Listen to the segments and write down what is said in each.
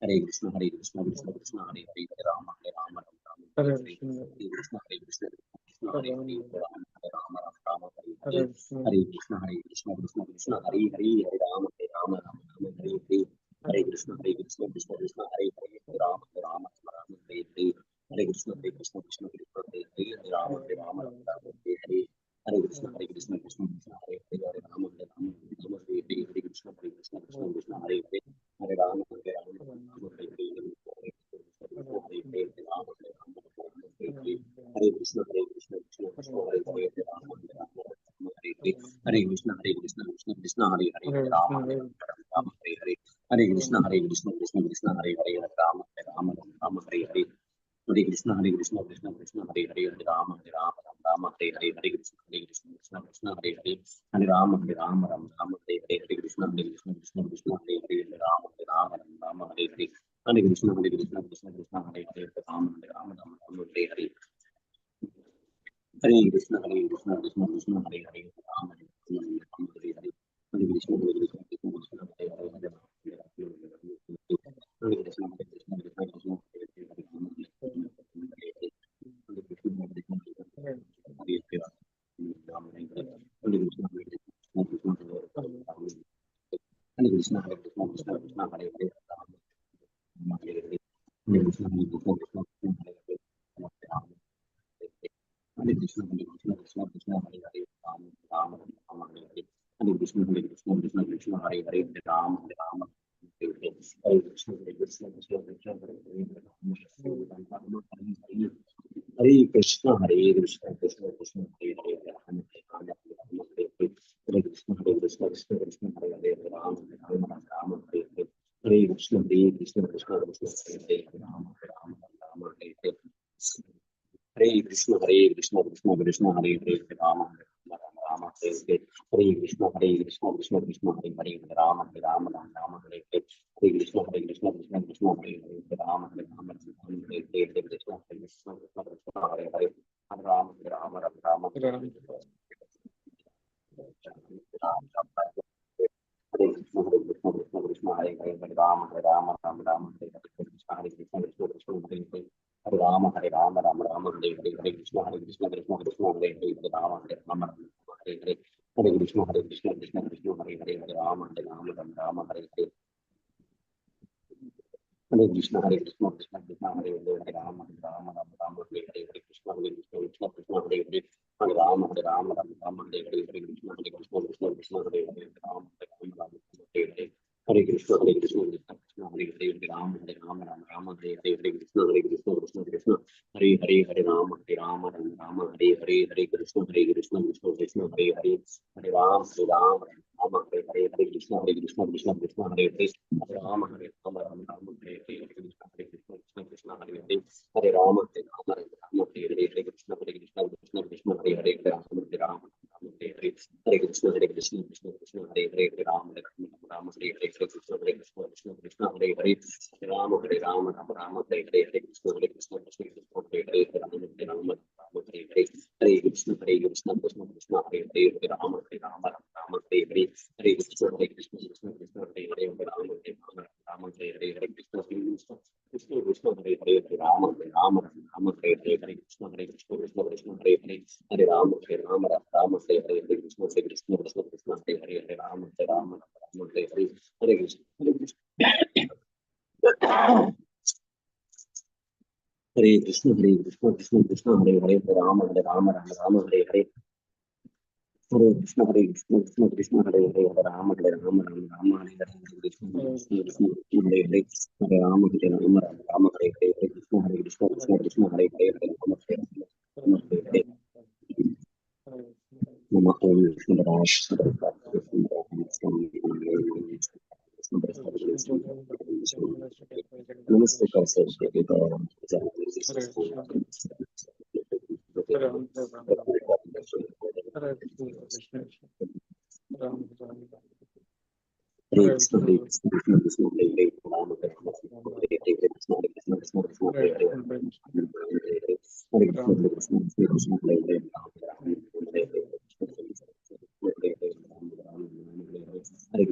Hare Krishna, Hare Krishna, Krishna Krishna, Hare Hare, Hare Rama, Hare Rama, Rama Rama, Hare Hare, Hare Krishna, Hare Krishna, Krishna Hare Hare, Hare Rama, Hare Rama, Rama Rama, Hare Hare, Hare Krishna, Hare Krishna, Krishna Krishna, Hare Hare, Hare Rama, Hare Rama, Rama Rama, Hare Hare, Hare Krishna, Hare Krishna, Krishna Krishna, Hare Hare, Hare Rama, Hare Rama, Rama Rama, Hare Hare, Hare Krishna, Hare Krishna, Krishna Krishna, Hare Hare, Hare Rama, Hare Rama, Rama Rama, Hare Hare, Hare Krishna, Hare Krishna, Krishna Krishna, Hare Hare, Hare Rama, Hare Rama, Rama Rama, Hare Hare, Hare Krishna, Hare Krishna, Krishna Krishna, Hare Hare, Hare Rama, Hare Rama, Rama Hare Hare, Hare Krishna, Hare Krishna, Krishna Krishna, Hare Hare, Hare Rama, Hare Rama, Rama Hare Hare, Hare Krishna, Hare Krishna, Krishna Krishna, Hare Hare, Hare Rama, Hare Rama, Rama Hare Hare, Hare Krishna, Hare Krishna, Krishna Krishna, Hare Hare, Hare Rama, Hare Rama, Rama Hare Hare, Hare Krishna, Hare Krishna, Krishna Krishna, Hare Hare, Hare Rama, Hare Rama, Rama Hare Hare, Hare Krishna, Hare Krishna, Krishna Krishna, Hare Hare, Hare Rama, Hare Rama, Rama Hare Hare, Hare Krishna, Hare Krishna, Krishna Krishna, Hare Hare, Hare Rama, Hare Rama, Rama Hare Hare, Hare Krishna, Hare Krishna, Krishna Krishna, Hare Hare, Hare Rama, Hare Rama, Rama Hare Hare, Hare Krishna, Hare Krishna, Krishna Krishna, Hare Hare, Hare Rama, Hare Rama, Rama Hare Hare, Hare Krishna, Hare Krishna, Krishna Krishna, Hare Hare, Hare Rama, Hare Rama, Rama Hare Hare, Hare Krishna, Hare Krishna, Krishna Krishna, Hare Hare, Hare Rama, Hare Rama, Rama Hare Hare, Hare Krishna, Hare Krishna, Krishna Krishna, Hare Hare, Rama Hare Hare, Hare Krishna, Hare Krishna, Krishna Krishna, Hare Hare, Hare Krishna, Hare Krishna, Krishna Krishna, Hare Hare, Rama Hare Hare, Hare Krishna, Hare Krishna, Krishna Krishna, Hare Hare, Rama Hare Krishna, Hare Krishna, Krishna Krishna, Hare Hare, Rama Rama, Rama Hare Hare, Hare Krishna, Hare Krishna, Krishna Krishna, Hare Hare, Hare Rama, Hare Rama, Hare Hare, Hare Krishna, Hare Krishna, Krishna Krishna, Hare Hare, Hare Rama, Hare Hare, Hare Krishna, Hare Krishna, Krishna Krishna, Hare Hare, Hare Rama, Hare Rama, Hare Hare, Hare Krishna, Hare Krishna, Krishna Krishna, Hare Hare, Hare Rama, Hare Rama, Rama Hare Hare, Hare Krishna, Hare Krishna, Krishna Krishna, Hare Hare, Hare Rama, Hare Rama, Rama Hare Hare, Hare Krishna, Hare Krishna, Krishna Krishna, Hare Hare, Hare Rama, Hare Rama, Rama Hare Hare, Hare Krishna, Hare Krishna, Krishna Krishna, Hare Hare, Hare Rama, Hare Rama, Rama Hare Hare, Hare Krishna, Hare Krishna, Krishna Krishna, Hare Hare, Hare Rama, Hare Rama, Rama Hare Hare, Hare Krishna, Hare Krishna, Krishna Krishna, Hare Hare, Hare Rama, Hare Rama, Rama Hare Hare, Hare Krishna, Hare Krishna, Krishna Krishna, Hare Hare, Hare Rama, Hare Rama, Rama Hare Hare, Hare Krishna, Hare Krishna, Krishna Krishna, Hare Hare, Hare Rama, Hare Rama, Rama Hare Hare, Hare Krishna, Hare Krishna, Krishna Krishna, Hare Hare, Hare Rama, Hare Rama, Rama Hare Hare, Hare Krishna, Hare Krishna, Krishna Krishna, Hare Hare, Hare Rama, Hare Rama, Rama Hare Hare, Hare Krishna, Hare Krishna, Krishna Krishna, Hare Hare, Hare Rama, Hare Rama, Rama Hare Hare, Hare Krishna, Hare Krishna, Krishna Krishna, Hare Hare, Hare Rama, Hare Rama, Rama Hare Hare, Hare Krishna, Hare Krishna, Krishna Krishna, Hare Hare, Hare Rama, Hare Rama, Rama Hare Hare, Hare Krishna, Hare Krishna, Krishna Krishna, Hare Hare, Hare Rama, Hare Rama, Rama Hare Hare, Hare Krishna, Hare Krishna, Krishna Krishna, Hare Hare, Hare Rama, Hare Rama, Rama Hare Hare, Hare Krishna, Hare Krishna, Krishna Krishna, Hare Hare, Hare Rama, Hare Rama, Rama Hare Hare, Hare Krishna, Hare Krishna, Krishna Krishna, Hare Hare, Hare Rama, Hare Rama, Rama Hare Hare, Hare Krishna, Hare Krishna, Krishna Krishna, Hare Hare, Hare Rama, Hare Rama, Rama Hare Hare, Hare Krishna, Hare Krishna, Krishna Krishna, Hare Hare, Hare Rama, Hare Rama, Rama Hare Hare, Hare Krishna, Hare Krishna, Krishna Krishna, Hare Hare, Hare Rama, Hare Rama, Rama Hare Hare, Hare Krishna, Hare Krishna, Krishna Krishna, Hare Hare, Hare Rama, Hare Rama, Rama Hare Hare, Hare Krishna, Hare Krishna, Krishna Krishna, Hare Hare, Hare Rama, Hare Rama, Rama Hare Hare, Hare Krishna, Hare Krishna, Krishna Krishna, Hare Hare, Hare Rama, Hare Rama, Rama Hare Hare, Hare Krishna, Hare Krishna, Krishna Krishna, Hare Hare, Hare Rama, Hare Rama, Rama Hare Hare, Hare Krishna, Hare Krishna, Krishna Krishna, Hare Hare, Hare Rama, Hare Rama, Rama Hare Hare, Hare Krishna, Hare Krishna, Krishna Krishna, Hare Hare, Hare Rama, Hare Rama, Rama Hare Hare, Hare Krishna, Hare Krishna, Krishna Krishna, Hare Hare, Hare Rama, Hare Rama, Rama Hare Hare, Hare Krishna, Hare Krishna, Hare Krishna, Hare Krishna, Krishna Krishna, Hare Hare, Hare Rama, Hare Rama, Rama Hare Hare, Hare Krishna, Hare Krishna, Krishna Krishna, Hare Hare, Hare Rama, Hare Rama, Rama Hare Hare, Hare Krishna, Hare Krishna, Krishna Krishna, Hare Hare, Hare Rama, Hare Rama, Rama Hare Hare, Hare Krishna, Hare Krishna, Krishna Krishna, Hare Hare, Hare Rama, Hare Rama, Rama Hare Hare, Nama Om Vishnu Namaste Kausar Hare Krishna, Hare Krishna, Krishna Krishna, Hare Hare, Rama Hare Rama, Hare Hare, Hare Krishna, Hare Krishna, Krishna Krishna, Hare Hare, Hare Krishna, Hare Krishna, Krishna Krishna, Hare Hare, Rama Hare Rama, Hare Hare, Hare Krishna, Hare Krishna, Hare Krishna, Hare Hare, Hare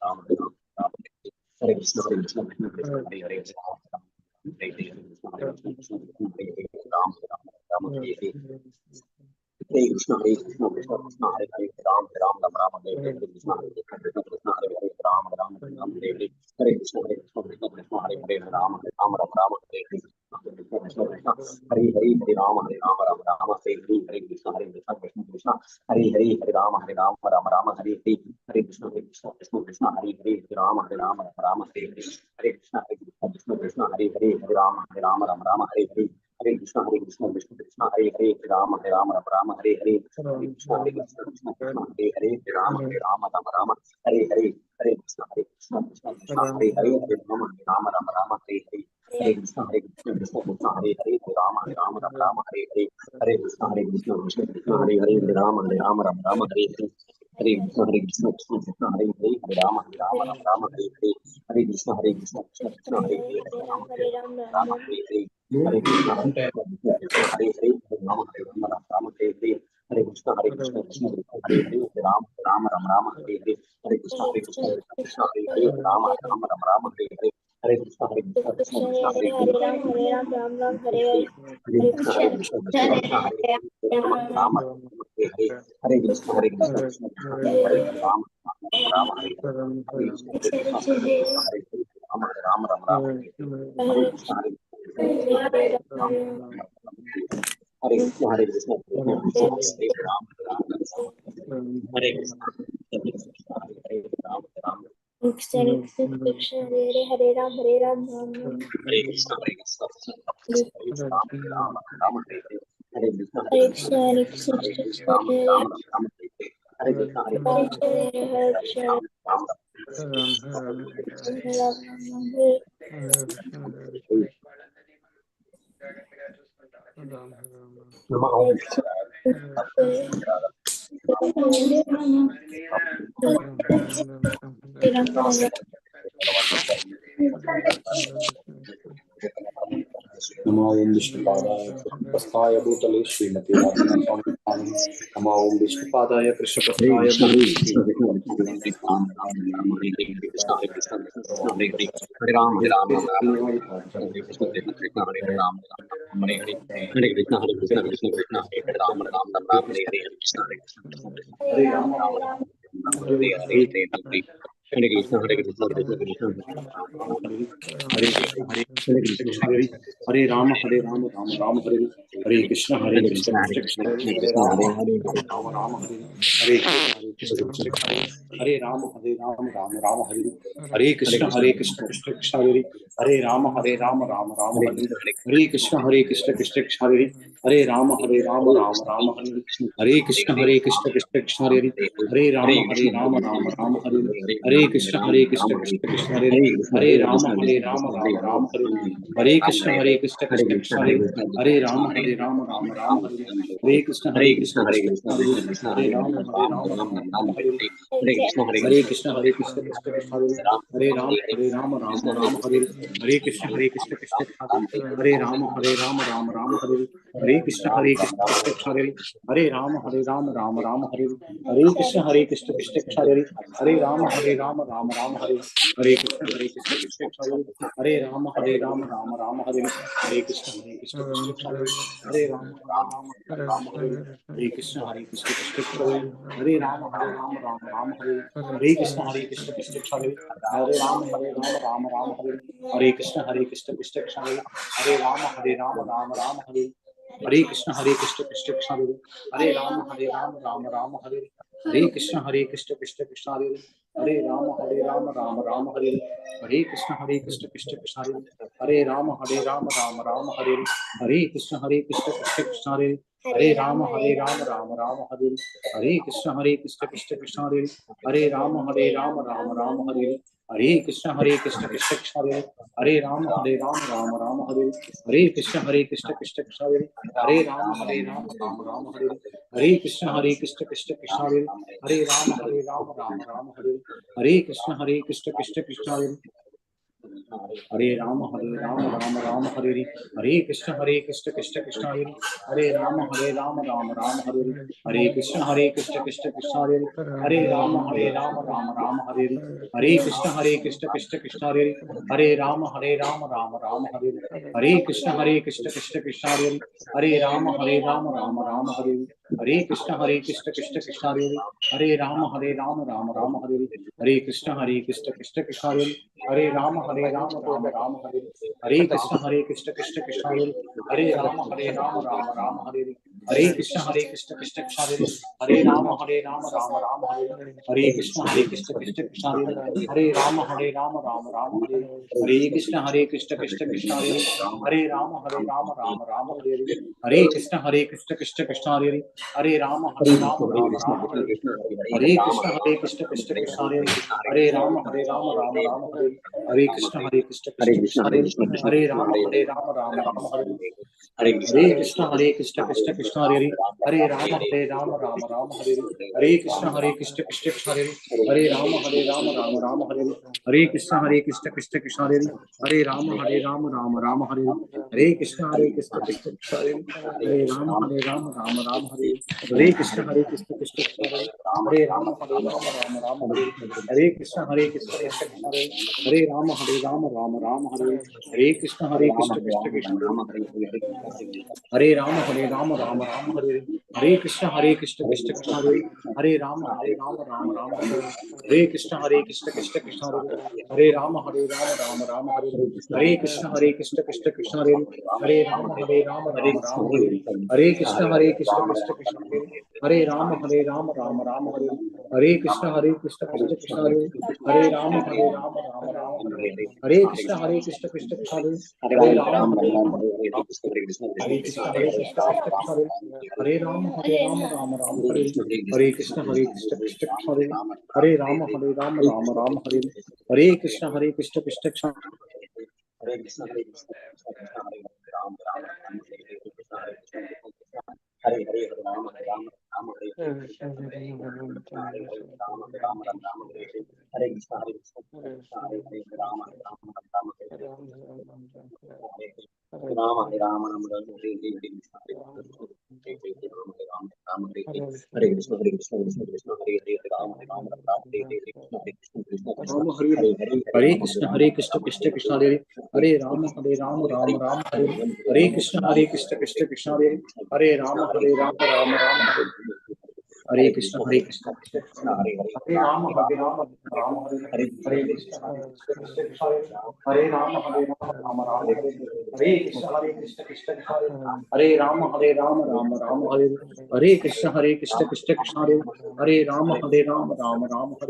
Hare Krishna, Hare Krishna, Krishna Krishna, Hare Hare, Hare Krishna, Hare Krishna, Krishna Krishna, Hare Hare, Ram Ram, Ram Hare Hare. Hare Krishna, Hare Krishna, Krishna Krishna, Hare Hare, Ram Ram, Ram Ram, Hare Hare, Hare Krishna, Hare Krishna, Krishna Krishna, Hare Hare, Ram Ram, Ram Ram, Hare Hare, Hare Krishna, Hare Krishna, Krishna Krishna, Hare Hare, Ram Ram, Ram Ram, Hare Hare, Krishna Krishna, Hare Hare, Hare Ram, Ram Ram, Hare Hare, Hare Krishna, Hare Krishna, Krishna Krishna, Hare Hare, Hare Ram, Ram Ram, Hare Hare, Hare Krishna, Hare Krishna, Krishna Krishna, Hare Hare, Hare Ram, Ram Ram, Hare Hare, Hare Krishna, Hare Krishna, Krishna Krishna, Hare Hare, Hare Ram, Ram Hare Hare, Hare Krishna, Hare Krishna, Krishna Krishna, Hare Hare, Hare Ram, Ram Hare Hare, Hare Krishna, Hare Krishna, Krishna Krishna, Hare Hare, Hare Ram, Ram Hare Hare, Hare Krishna, Hare Krishna, Krishna Krishna, Hare Hare, Hare Ram, Ram Hare Hare, Hare Krishna, Hare Krishna, Krishna Krishna, Hare Hare, Hare Ram, Ram Hare Hare, Hare Krishna, Hare Krishna, Krishna Krishna, Hare Hare, Hare Ram, Ram Hare Hare, Hare Krishna, Hare Krishna, Krishna Krishna, Hare Hare, Hare Ram, Ram Hare Hare, Hare Krishna, Hare Krishna, Krishna Krishna, Hare Hare, Hare Ram, Ram Hare Hare, Hare Krishna, Hare Krishna, Krishna Krishna, Hare Hare, Hare Ram, Ram Hare Hare, Hare Krishna, Hare Krishna, Krishna Krishna, Hare Hare, Hare Ram, Hare Hare, Hare Krishna, Hare Krishna, Krishna Krishna, Hare Hare, Hare Ram, Hare Hare, Hare Krishna, Hare Krishna, Krishna Krishna, Hare Hare, Hare Ram, Ram Ram, Hare Hare. Hare Krishna, Hare Krishna, Krishna Krishna, Hare Hare, Hare Ram, Hare Hare, Hare Krishna, Hare Krishna, Krishna Krishna, Hare Hare, Hare Ram, Ram Hare Hare, Hare Krishna, Hare Krishna, Krishna Krishna, Hare Hare, Ram Hare Hare, Hare Krishna, Hare Krishna, Krishna Krishna, Hare Hare, Ram Hare Krishna, Hare Krishna, Krishna Krishna, Hare Hare, Ram Hare Krishna, Krishna Krishna, Hare Hare, Ram Krishna Krishna, Hare Ram, Ram Ram. Hare Krishna, Hare Krishna, Krishna Krishna, Hare Ram Hare Hare, Hare Krishna, Hare Hare Krishna, Krishna, Hare Krishna Krishna, Hare Hare, Krishna Ram Hare Ram Hare Hare, Hare Krishna, Hare Hare Krishna, Krishna, Hare Krishna, Ram Namaha Om नमो ओम विष्णुपादाय कृष्णप्रस्थाय भूतले श्रीमती राधिका स्वामी नमो ओम विष्णुपादाय कृष्णप्रस्थाय भूतले श्रीमती राधिका स्वामी हरे कृष्ण हरे कृष्ण कृष्ण कृष्ण हरे हरे हरे राम राम राम हरे कृष्ण कृष्ण कृष्ण हरे हरे राम राम हरे हरे हरे कृष्ण कृष्ण कृष्ण हरे हरे राम राम राम हरे हरे हरे कृष्ण कृष्ण कृष्ण हरे राम राम राम हरे हरे हरे हरे हरे कृष्ण कृष्ण कृष्ण हरे हरे कृष्ण हरे राम राम राम हरे हरे कृष्ण कृष्ण कृष्ण हरे राम राम हरे हरे कृष्ण कृष्ण हरे राम राम हरे हरे कृष्ण कृष्ण कृष्ण हरे राम राम हरे हरे कृष्ण कृष्ण कृष्ण हरे राम राम हरे हरे कृष्ण कृष्ण कृष्ण हरे राम राम हरे हरे कृष्ण कृष्ण कृष्ण हरे राम राम हरे हरे कृष्ण कृष्ण कृष्ण हरे राम राम हरे हरे कृष्ण कृष्ण कृष्ण हरे राम राम हरे हरे कृष्ण कृष्ण कृष्ण हरे राम हरे हरे कृष्ण कृष्ण कृष्ण हरे राम राम हरे हरे कृष्ण कृष्ण कृष्ण हरे राम राम हरे हरे कृष्ण कृष्ण कृष्ण हरे राम राम हरे हरे कृष्ण कृष्ण कृष्ण हरे राम राम हरे हरे कृष्ण कृष्ण कृष्ण हरे राम हरे हरे कृष्ण कृष्ण कृष्ण हरे राम राम हरे हरे कृष्ण कृष्ण कृष्ण हरे राम राम हरे हरे कृष्ण कृष्ण कृष्ण हरे राम राम हरे हरे कृष्ण कृष्ण कृष्ण हरे राम हरे हरे कृष्ण कृष्ण कृष्ण हरे राम राम हरे हरे कृष्ण कृष्ण कृष्ण हरे राम राम हरे हरे कृष्ण कृष्ण कृष्ण हरे राम राम हरे हरे कृष्ण कृष्ण कृष्ण हरे राम राम हरे हरे कृष्ण कृष्ण कृष्ण हरे राम राम हरे हरे कृष्ण कृष्ण कृष्ण हरे राम राम हरे हरे कृष्ण कृष्ण कृष्ण हरे राम राम हरे हरे कृष्ण कृष्ण कृष्ण हरे राम राम राम हरे हरे, हरे कृष्ण कृष्ण कृष्ण हरे हरे, हरे राम राम राम हरे हरे, हरे कृष्ण कृष्ण कृष्ण हरे हरे, हरे राम राम हरे हरे, हरे कृष्ण कृष्ण कृष्ण हरे हरे, हरे राम राम हरे हरे, हरे कृष्ण कृष्ण कृष्ण हरे हरे, हरे राम राम हरे हरे, हरे कृष्ण कृष्ण कृष्ण हरे हरे, हरे राम राम हरे हरे, हरे कृष्ण कृष्ण कृष्ण कृष्ण हरे हरे, हरे राम राम हरे हरे, हरे कृष्ण कृष्ण कृष्ण हरे हरे, हरे राम राम हरे हरे, हरे कृष्ण कृष्ण कृष्ण कृष्ण हरे हरे, हरे राम राम हरे हरे, हरे कृष्ण कृष्ण कृष्ण कृष्ण हरे हरे, हरे राम राम हरे हरे, हरे कृष्ण कृष्ण कृष्ण कृष्ण हरे हरे, हरे राम राम हरे हरे, हरे कृष्ण कृष्ण कृष्ण कृष्ण हरे हरे, हरे राम राम हरे हरे, हरे कृष्ण कृष्ण कृष्ण कृष्ण हरे हरे, हरे राम राम हरे हरे, हरे कृष्ण कृष्ण कृष्ण कृष्ण हरे हरे, हरे राम राम हरे हरे, हरे कृष्ण कृष्ण कृष्ण कृष्ण हरे हरे, हरे राम राम हरे हरे, हरे कृष्ण कृष्ण कृष्ण कृष्ण हरे हरे, हरे राम राम हरे हरे, हरे कृष्ण कृष्ण कृष्ण कृष्ण हरे हरे, हरे राम राम हरे हरे, हरे कृष्ण कृष्ण कृष्ण कृष्ण हरे हरे, हरे राम राम हरे हरे, हरे कृष्ण कृष्ण कृष्ण कृष्ण हरे हरे, हरे राम राम हरे हरे, हरे कृष्ण कृष्ण कृष्ण कृष्ण हरे हरे, हरे राम राम हरे हरे, हरे कृष्ण कृष्ण कृष्ण कृष्ण हरे हरे, हरे राम राम हरे हरे, हरे कृष्ण कृष्ण कृष्ण कृष्ण हरे हरे, हरे राम राम हरे हरे, हरे कृष्ण कृष्ण कृष्ण कृष्ण हरे हरे, हरे राम राम हरे हरे, हरे कृष्ण कृष्ण कृष्ण कृष्ण हरे हरे, हरे राम राम हरे हरे, हरे कृष्ण कृष्ण कृष्ण कृष्ण हरे हरे, हरे राम राम हरे हरे, हरे कृष्ण कृष्ण कृष्ण कृष्ण हरे हरे, हरे राम राम हरे हरे, हरे कृष्ण कृष्ण कृष्ण कृष्ण हरे हरे, हरे राम हरे कृष्ण कृष्ण कृष्ण कृष्ण हरे, हरे राम राम हरे, हरे कृष्ण कृष्ण कृष्ण कृष्ण हरे, हरे राम राम हरे, हरे कृष्ण कृष्ण कृष्ण कृष्ण हरे कृष्ण कृष्ण हरे राम राम राम हरे कृष्ण हरे कृष्ण हरे हरे हरे राम राम हरे हरे हरे कृष्ण हरे हरे राम राम हरे हरे हरे कृष्ण हरे हरे राम राम हरे हरे राम हरे राम राम हरे हरे हरे कृष्ण हरे राम हरे हरे हरे कृष्ण कृष्ण कृष्ण हरे हरे राम हरे हरे हरे कृष्ण कृष्ण राम हरे हरे हरे हरे हरे राम कृष्ण कृष्ण कृष्ण हरे, हरे हरे कृष्ण राम हरे, हरे कृष्ण कृष्ण कृष्ण कृष्ण हरे, हरे राम राम हरे, हरे कृष्ण कृष्ण कृष्ण कृष्ण हरे, हरे राम राम हरे, हरे कृष्ण कृष्ण कृष्ण कृष्ण हरे, हरे राम राम हरे, हरे कृष्ण कृष्ण कृष्ण कृष्ण हरे, हरे राम राम हरे, हरे कृष्ण कृष्ण कृष्ण कृष्ण हरे, हरे राम राम हरे,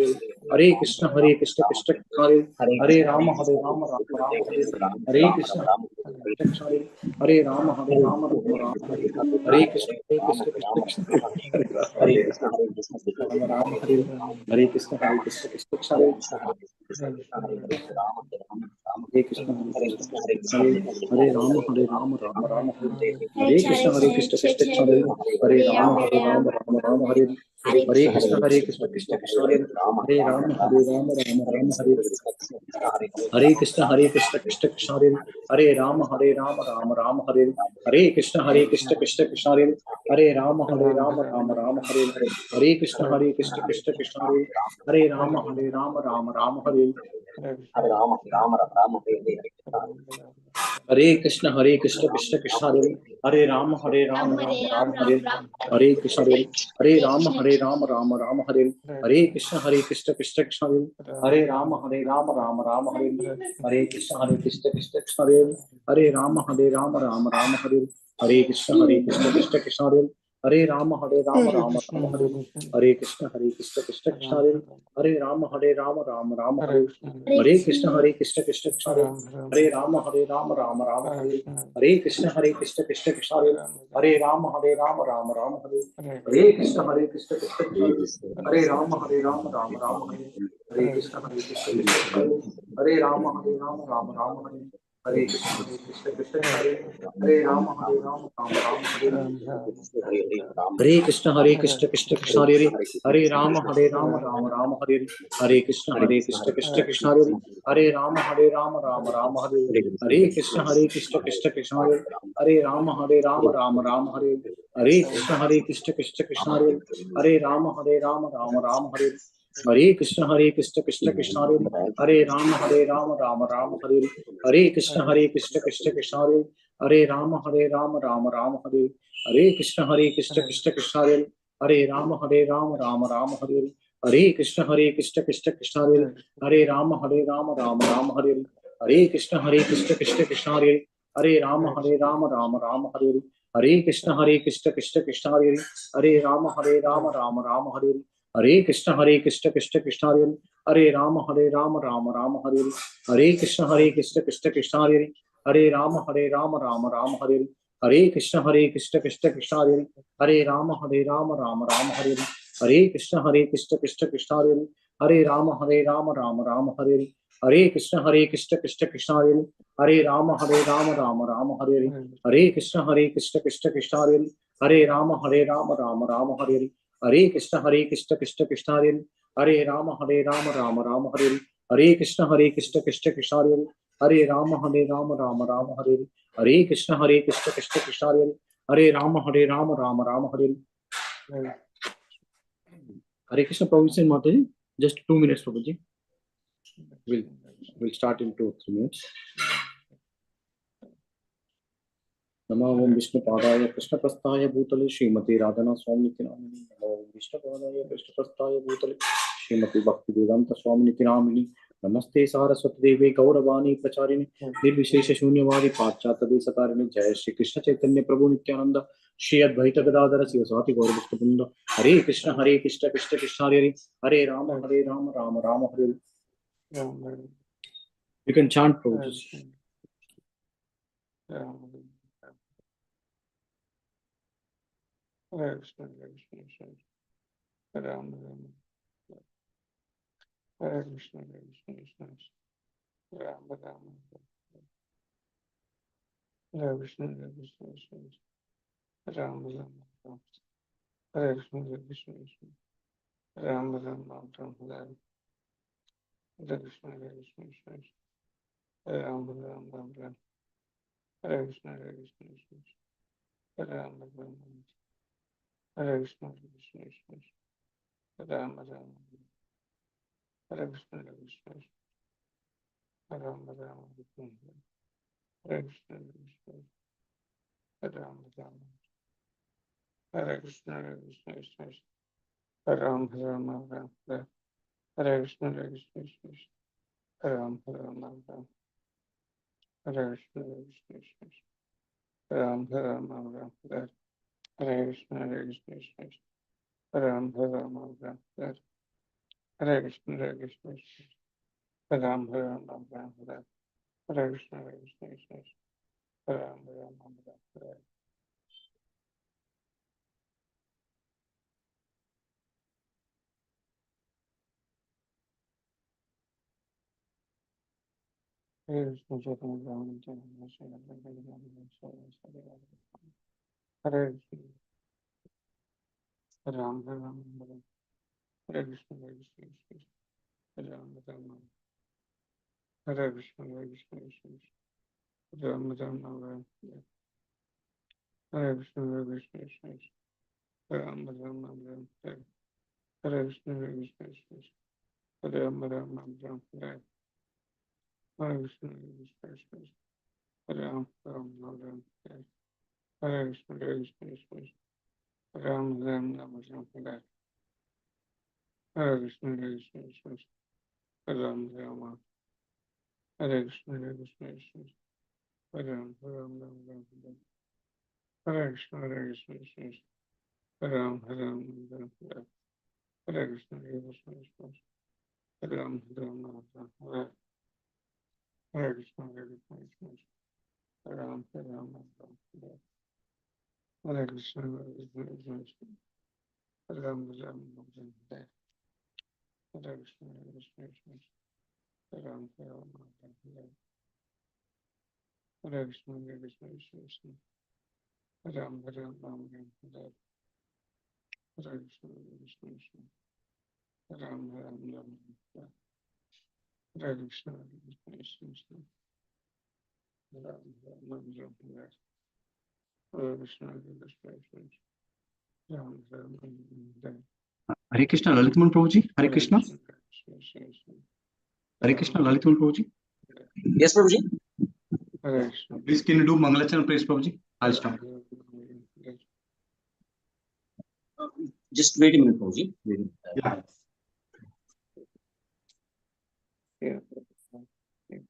हरे कृष्ण कृष्ण कृष्ण कृष्ण हरे, हरे राम राम हरे, हरे कृष्ण कृष्ण कृष्ण हरे, हरे राम राम हरे, हरे कृष्ण कृष्ण कृष्ण हरे राम हरे, हरे कृष्ण कृष्ण कृष्ण हरे, हरे कृष्ण हरे, हरे राम राम हरे, हरे कृष्ण कृष्ण कृष्ण कृष्ण हरे, हरे राम हरे, हरे कृष्ण कृष्ण कृष्ण कृष्ण हरे, हरे राम राम हरे, हरे कृष्ण कृष्ण कृष्ण हरे, हरे राम राम हरे, हरे कृष्ण कृष्ण कृष्ण हरे, हरे राम राम हरे, हरे कृष्ण कृष्ण कृष्ण कृष्ण हरे, हरे राम राम हरे, हरे राम हरे हरे हरे हरे कृष्ण कृष्ण कृष्ण हरे, हरे राम राम हरे, हरे कृष्ण हरे राम राम हरे, हरे कृष्ण कृष्ण कृष्ण कृष्ण हरे, हरे राम राम हरे, हरे कृष्ण कृष्ण कृष्ण कृष्ण हरे, हरे राम राम हरे, हरे कृष्ण कृष्ण कृष्ण कृष्ण हरे, हरे राम राम हरे, हरे कृष्ण कृष्ण कृष्ण कृष्ण हरे, हरे राम राम हरे, हरे कृष्ण कृष्ण कृष्ण कृष्ण हरे, हरे राम राम हरे, हरे कृष्ण कृष्ण कृष्ण कृष्ण हरे, हरे राम राम हरे, हरे कृष्ण कृष्ण कृष्ण कृष्ण हरे, हरे राम राम हरे, हरे कृष्ण कृष्ण कृष्ण हरे, हरे राम राम हरे, Hare Krishna Krishna Krishna Hare Hare Rama Hare Rama Rama Rama Hare Hare Krishna Hare Krishna Krishna Krishna Hare Hare Rama Hare Rama Rama Rama Hare Hare Krishna Hare Krishna Krishna Krishna Hare Hare Rama Hare Rama Rama Rama Hare Hare Krishna Hare Krishna Krishna Krishna Hare Hare Rama Hare Rama Rama Rama Hare Hare Krishna Hare Krishna Krishna Krishna Hare Hare Rama Hare Rama Rama Rama Hare Hare Krishna Hare Krishna Krishna Krishna Hare Hare Rama Rama Rama Hare Hare Krishna Hare Krishna Krishna Krishna Hare Hare Rama Rama Rama Hare Hare Krishna Hare Krishna Krishna Krishna Hare Hare Rama Rama Rama Hare Hare Krishna Hare Krishna Krishna Krishna Hare Hare Rama Rama Rama Hare Hare Krishna Hare Krishna Krishna Krishna Hare Hare Rama Rama Rama Hare Hare Krishna Hare Krishna Krishna Krishna Hare Hare Rama Rama Rama Hare Hare Krishna Hare Krishna Krishna Krishna Hare Hare Rama Rama Rama Hare Hare Krishna Hare Krishna Krishna Krishna Hare Hare Rama Rama Rama Hare Hare Krishna Hare Krishna Krishna Krishna Hare Hare Rama Rama Rama Hare Hare Krishna Hare Krishna Krishna Krishna Hare Hare Rama Rama Rama Hare Hare Krishna Hare Krishna Krishna Krishna Hare Hare Rama Rama Rama Hare Hare Krishna Hare Krishna Krishna Krishna Hare Hare Rama Rama Rama Hare Hare Krishna Hare Krishna Krishna Krishna Hare Hare Rama Rama Rama Hare Hare Krishna Hare Krishna Krishna Krishna Hare Hare Rama Rama Rama Hare Hare Krishna Hare Krishna Krishna Krishna Hare Hare Rama Rama Rama Hare Hare Krishna. Prabhuji and Mataji, just 2 minutes, Prabhuji. We'll start in 2-3 minutes. नमो ओम विष्णुपादाय कृष्णप्रस्थाय भूतले श्रीमती राधा स्वामिनिति नामिनि नमो ओम विष्णुपादाय कृष्णप्रस्थाय भूतले श्रीमती भक्तिवेदांत स्वामिनिति नामिनि नमस्ते सारस्वती देवे गौरवाणी प्रचारिणे निर्विशेष शून्यवादी पाश्चात्य देशकारिणे जय श्री कृष्ण चैतन्य प्रभु नित्यानंद श्री अद्वैत गदाधर शिवसाति गौरवृंद हरे कृष्ण कृष्ण कृष्ण हरे हरे राम राम राम हरे. You can chant, Prabhuji. Hare Krishna, Hare Krishna, Hare Rama, Hare Krishna, Hare Krishna, Hare Rama, Hare Krishna, Hare Krishna, Hare Rama, Hare Krishna, Hare Krishna, Hare Rama, Hare Krishna, Hare Krishna, Hare Rama, Hare Krishna, Hare Krishna, Hare Rama, Hare Krishna, Hare Krishna, Hare Rama, Hare Krishna, Hare Krishna, Hare Rama, Hare Krishna, Hare Rama, Hare Krishna, Hare Krishna, Hare Rama, Hare Krishna, Hare Krishna, Hare Rama, Hare Krishna, Hare Krishna, Hare Rama, Hare Krishna, Hare Krishna, Hare Rama, Hare Krishna, Hare Krishna, Hare Rama, Hare Krishna, Hare Krishna, Hare Rama, Hare Krishna, Chaitanya Hare Krishna, Hare Ram, Hare Krishna, Hare Krishna, Hare Ram, Hare Krishna, Hare Krishna, Hare Ram, Hare Krishna, Hare Krishna, Hare Ram, Hare Krishna, Hare Krishna, Hare Ram, Hare Krishna, Hare Krishna, Hare Ram, Hare Krishna, Hare Krishna, Hare Ram, Hare Krishna, Hare Krishna, Hare Ram, Hare Krishna, Hare Krishna, Hare Ram, Hare Krishna, Hare Krishna, Hare Ram, Hare Krishna, Hare Krishna, Hare Ram, Hare Krishna, Hare Krishna, Hare Ram, Hare Krishna, Hare Krishna, Hare Ram, Hare Krishna, Hare Krishna, Hare Ram, Hare Krishna, Hare Krishna, Krishna Krishna, Ram Ram, Ram Ram, Hare Krishna, Hare Krishna, Krishna, Ram Ram, Ram Ram, Hare Krishna, Hare Krishna, Krishna Krishna, Ram Ram, Ram Ram, Hare Krishna, Hare Krishna, Krishna Krishna, Ram Ram, Ram Ram, Hare Krishna, Lalitman Prabhuji. Hare Krishna. Hare Krishna, Lalitman Prabhuji. Yes, Prabhuji. Hare Krishna. Please, can you do Mangalachan praise, Prabhuji? I'll start. Just wait a minute, Prabhuji. Wait a minute. Yeah. Yeah. Hare Krishna, Hare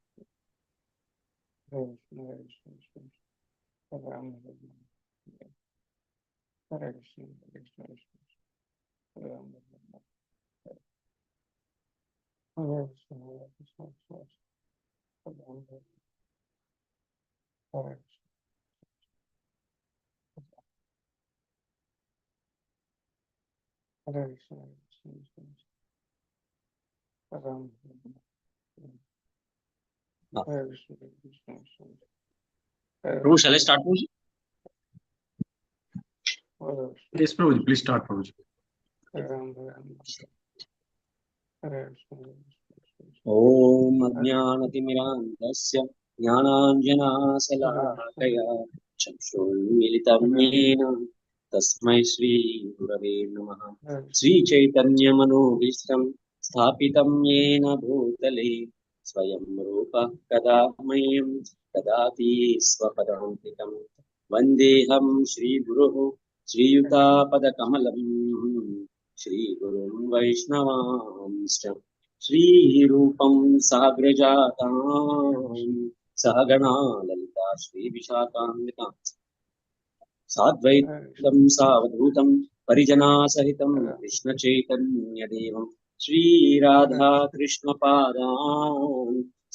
Krishna, Krishna Krishna, Ram Ram, Hare Krishna, Hare Krishna, Krishna Krishna, Ram Ram, Hare Krishna, Hare Krishna, Krishna Krishna, Ram Ram, Hare Krishna, Hare Krishna, Hare Krishna, Krishna Krishna, Ram Ram, Hare Krishna, Hare Krishna, Krishna Hare Prabhu, shall I start, Prabhuji? Krishna, Yes, Prabhuji. Please start, Prabhuji. Ram Ram, Hare Krishna, Hare Krishna, ॐ अज्ञानतिमिरान्धस्य ज्ञानाञ्जनाशलाकया चक्षुर्मीलितं येन तस्मै श्रीगुरवे नमः। श्रीचैतन्यमनोभीष्टं स्थापितं येन भूतले स्वयं रूपः कदा मह्यं ददाति स्वपदान्तिकं। वन्देऽहं श्रीगुरुः श्रीयुतापदकमलं श्रीगुरुं वैष्णवांश्च श्रीरूपं साग्रजातां सहगणा ललिता श्रीविशाखान्विता साद्वैतं सावधूतं परिजनासहितं कृष्णचैतन्यदेवं श्रीराधाकृष्णपादान्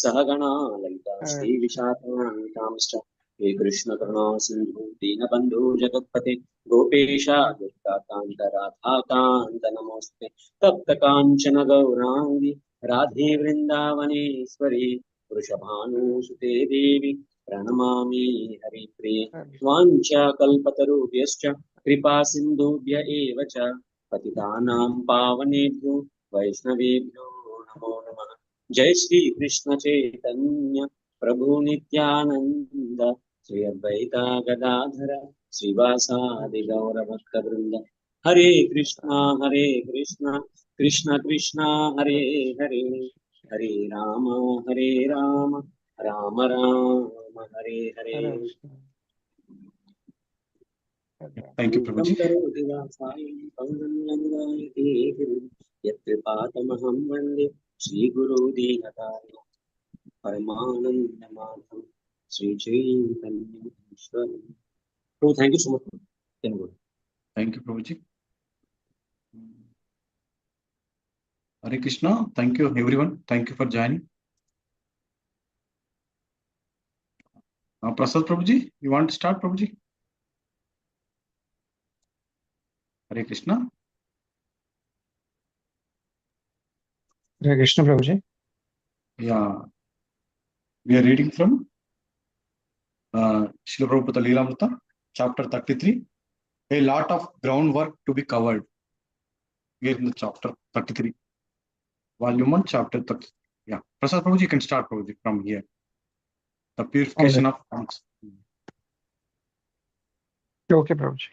सहगणा ललिता श्रीविशाखान्वितांश्च हे कृष्णकरुणासिन्धु दीनबन्धो जगत्पते गोपेशा दुर्गाकान्त राधाकान्त नमोऽस्ते तप्तकाञ्चन गौराङ्गी राधे वृन्दावनेश्वरी वृषभानुसुते देवी प्रणमामि हरिप्रिये वाञ्छाकल्पतरुभ्यश्च कृपा सिन्धुभ्य एव च पतितानां पावनेभ्यो वैष्णवेभ्यो नमो नमः। जय श्री कृष्ण चैतन्य प्रभु नित्यानंद श्री अद्वैता गदाधर श्रीवासादि गौरभक्तवृंद हरे Krishna Krishna Krishna Hare Hare Hare Ram Ram Ram Hare Hare. Thank you, Prabhuji. यत्कृपातमहं वन्दे श्रीगुरो दीनतारिणं परमानन्दमाधवं श्रीचैतन्येश्वरम्। So thank you so much. Thank you, Prabhuji. Hare Krishna. Thank you, everyone. Thank you for joining. Prasad Prabhuji, you want to start, Prabhuji? Hare Krishna. Hare Krishna, Prabhuji. Yeah. We are reading from Srila Prabhupada Leelamrita, chapter 33. A lot of groundwork to be covered. Here in the chapter 33. Volume 1, chapter 33. Yeah. Prasad Prabhuji, you can start, Prabhuji, from here. The purification of tongues. Okay, Prabhuji.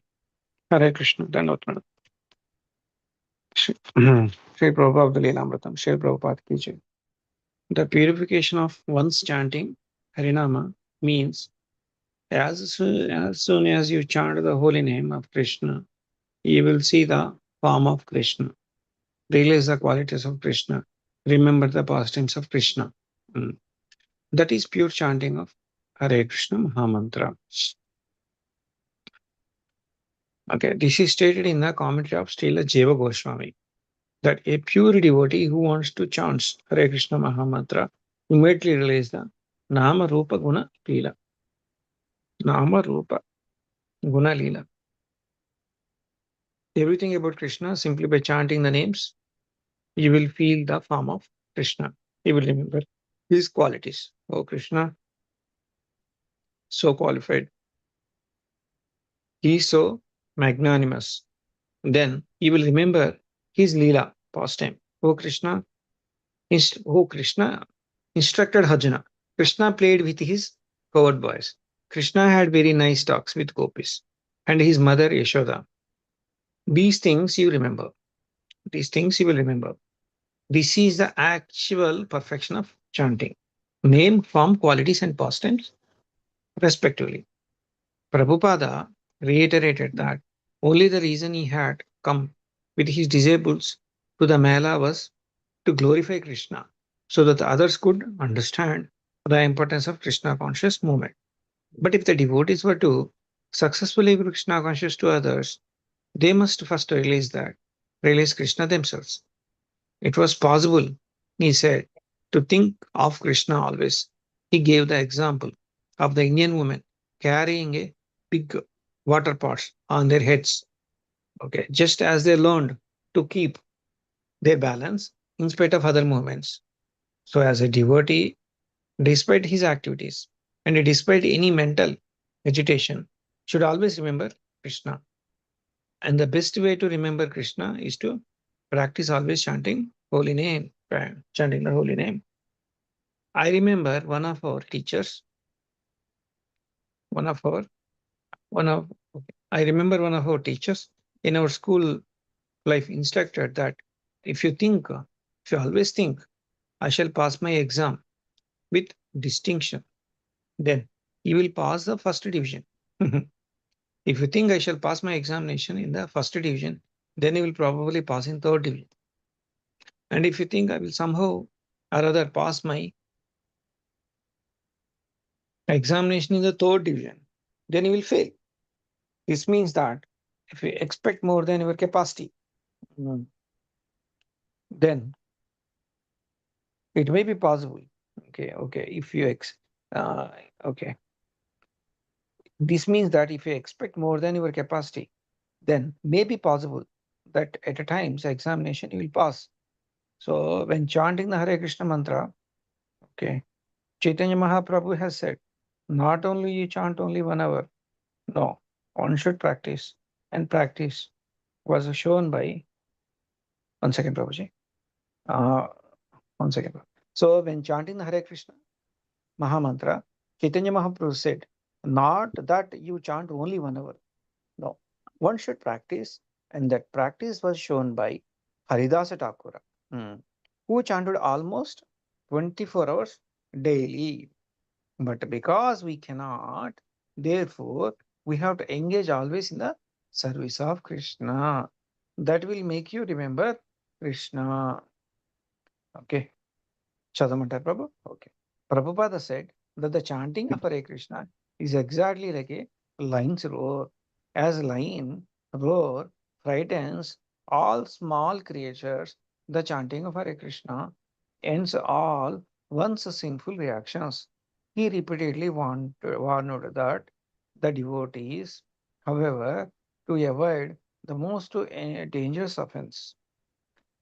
Hare Krishna. Dhanavad. Shri Prabhupada Leelamritam, Shri Prabhupada ki jai. The purification of one's chanting Harinama means as soon as you chant the holy name of Krishna, you will see the form of Krishna, realize the qualities of Krishna, remember the pastimes of Krishna. That is pure chanting of Hare Krishna Mahamantra. Okay, this is stated in the commentary of Srila Jeva Goswami, that a pure devotee who wants to chant Hare Krishna Mahamantra immediately realize the Nama Rupa Guna Leela. Nama Rupa Guna Leela. Everything about Krishna, simply by chanting the names, you will feel the form of Krishna. You will remember his qualities. Oh Krishna, so qualified. He is so magnanimous. Then he will remember his Leela, past time. Oh Krishna instructed Arjuna. Krishna played with his coward boys. Krishna had very nice talks with gopis and his mother Yashoda. These things you remember. These things you will remember. This is the actual perfection of chanting. Name, form, qualities, and pastimes, respectively. Prabhupada reiterated that only the reason he had come with his disciples to the Mela was to glorify Krishna so that the others could understand the importance of Krishna conscious movement. But if the devotees were to successfully be Krishna conscious to others, they must first realize Krishna themselves. It was possible, he said, to think of Krishna always. He gave the example of the Indian women carrying a big water pots on their heads. Okay, just as they learned to keep their balance in spite of other movements. So, as a devotee, despite his activities and despite any mental agitation, should always remember Krishna. And the best way to remember Krishna is to practice always chanting holy name, chanting the holy name. I remember one of our teachers, one of our one of I remember one of our teachers in our school life instructed that if you think, if you always think, I shall pass my exam with distinction, then you will pass the first division. If you think I shall pass my examination in the first division, then you will probably pass in third division. And if you think I will somehow or other pass my examination in the third division, then you will fail. This means that if you expect more than your capacity, mm, then it may be possible. Okay. If you uh, okay, this means that if you expect more than your capacity, then may be possible that at a times examination you will pass. So when chanting the Hare Krishna mantra, okay, Chaitanya Mahaprabhu has said, not only you chant only 1 hour, no, one should practice, and practice was shown by 1 second, Prabhuji. Uh, 1 second. So when chanting the Hare Krishna Mahamantra, Chaitanya Mahaprabhu said, not that you chant only 1 hour. No, one should practice, and that practice was shown by Haridasa Thakura, who chanted almost 24 hours daily. But because we cannot, therefore, we have to engage always in the service of Krishna. That will make you remember Krishna. Okay. Chadamantar Prabhu? Okay. Prabhupada said that the chanting of Hare Krishna is exactly like a lion's roar. As lion roar frightens all small creatures, the chanting of Hare Krishna ends all one's sinful reactions. He repeatedly warned that the devotees, however, to avoid the most dangerous offense,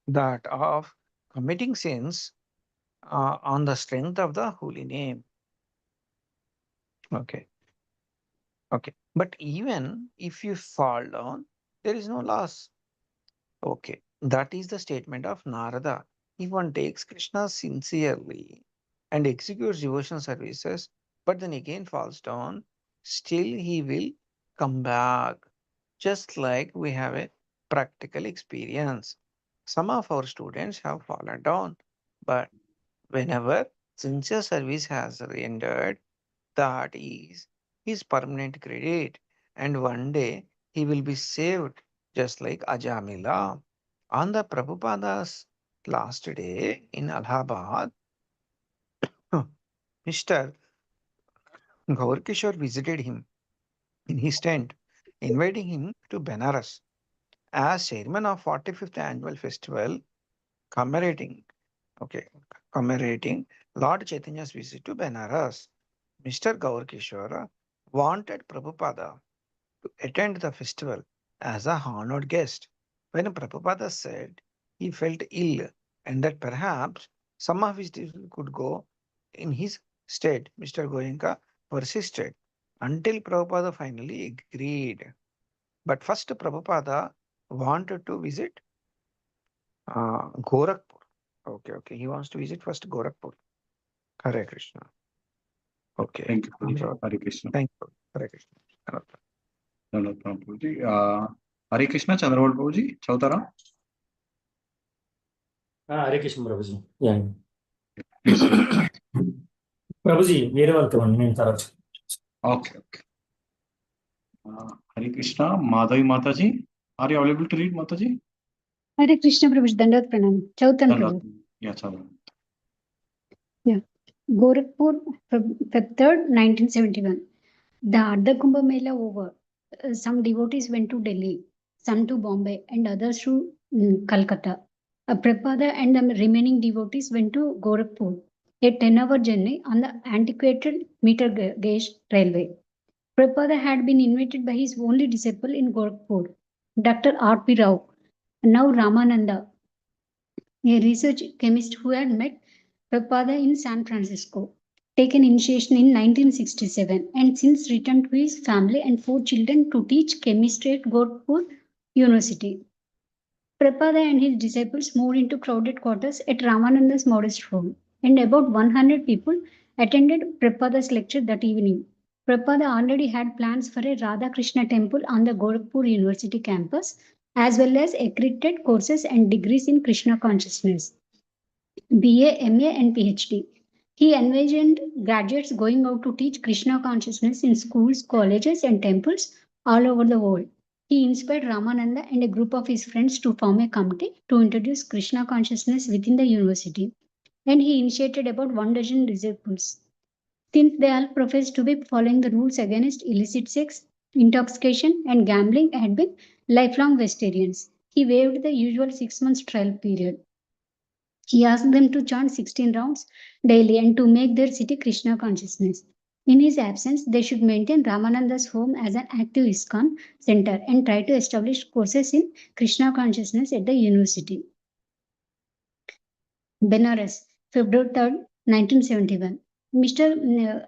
that of committing sins on the strength of the holy name. Okay, okay. But even if you fall down, there is no loss. Okay, that is the statement of Narada. If one takes Krishna sincerely and executes devotion services, but then again falls down, still he will come back. Just like we have a practical experience. Some of our students have fallen down, but whenever sincere service has rendered, that is his permanent credit, and one day he will be saved, just like Ajamila. On the Prabhupada's last day in Allahabad, Mr. Gaurkishore visited him in his tent, inviting him to Benares as chairman of 45th annual festival commemorating, okay, commemorating Lord Chaitanya's visit to Benares. Mr. Gaurkishore wanted Prabhupada to attend the festival as a honored guest. When Prabhupada said he felt ill and that perhaps some of his disciples could go in his stead, Mr. Goenka persisted. until Prabhupada finally agreed. But first, Prabhupada wanted to visit Gorakhpur. Okay. He wants to visit first Gorakhpur. Hare Krishna. Okay. Thank you, Prabhuji. Hare Krishna. Thank you. Hare Krishna. No problem, Prabhuji. Hare Krishna, Chandravad Prabhuji. Chautara. Hare Krishna, Prabhuji. Yeah. Please read. Prabhuji, వేరే వాళ్ళతో నేను తర్వాత Okay. Hare Krishna, Madhavi Mataji. Are you available to read, Mataji? Hare Krishna Prabhuji, Dandavat Pranam. Chautan Prabhu. Yeah, Chaudhary. Yeah. Gorakhpur, Feb 3rd, 1971. The Ardha Kumbh Mela over. Some devotees went to Delhi, some to Bombay, and others to Calcutta. Prabhupada and the remaining devotees went to Gorakhpur, a 10-hour journey on the antiquated meter gauge railway. Prabhupada had been invited by his only disciple in Gorakhpur, Dr. R.P. Rao, now Ramananda, a research chemist who had met Prabhupada in San Francisco, taken initiation in 1967, and since returned to his family and 4 children to teach chemistry at Gorakhpur University. Prabhupada and his disciples moved into crowded quarters at Ramananda's modest home, and about 100 people attended Prabhupada's lecture that evening. Prabhupada already had plans for a Radha Krishna temple on the Gorakhpur University campus, as well as accredited courses and degrees in Krishna consciousness, BA, MA, and PhD. He envisioned graduates going out to teach Krishna consciousness in schools, colleges, and temples all over the world. He inspired Ramananda and a group of his friends to form a committee to introduce Krishna consciousness within the university, and he initiated about 12 disciples. Since they all professed to be following the rules against illicit sex, intoxication, and gambling, had been lifelong vegetarians, he waived the usual 6 months trial period. He asked them to chant 16 rounds daily and to make their city Krishna consciousness. In his absence, they should maintain Ramananda's home as an active ISKCON center and try to establish courses in Krishna consciousness at the university. Benares, February 3rd, 1971. Mr.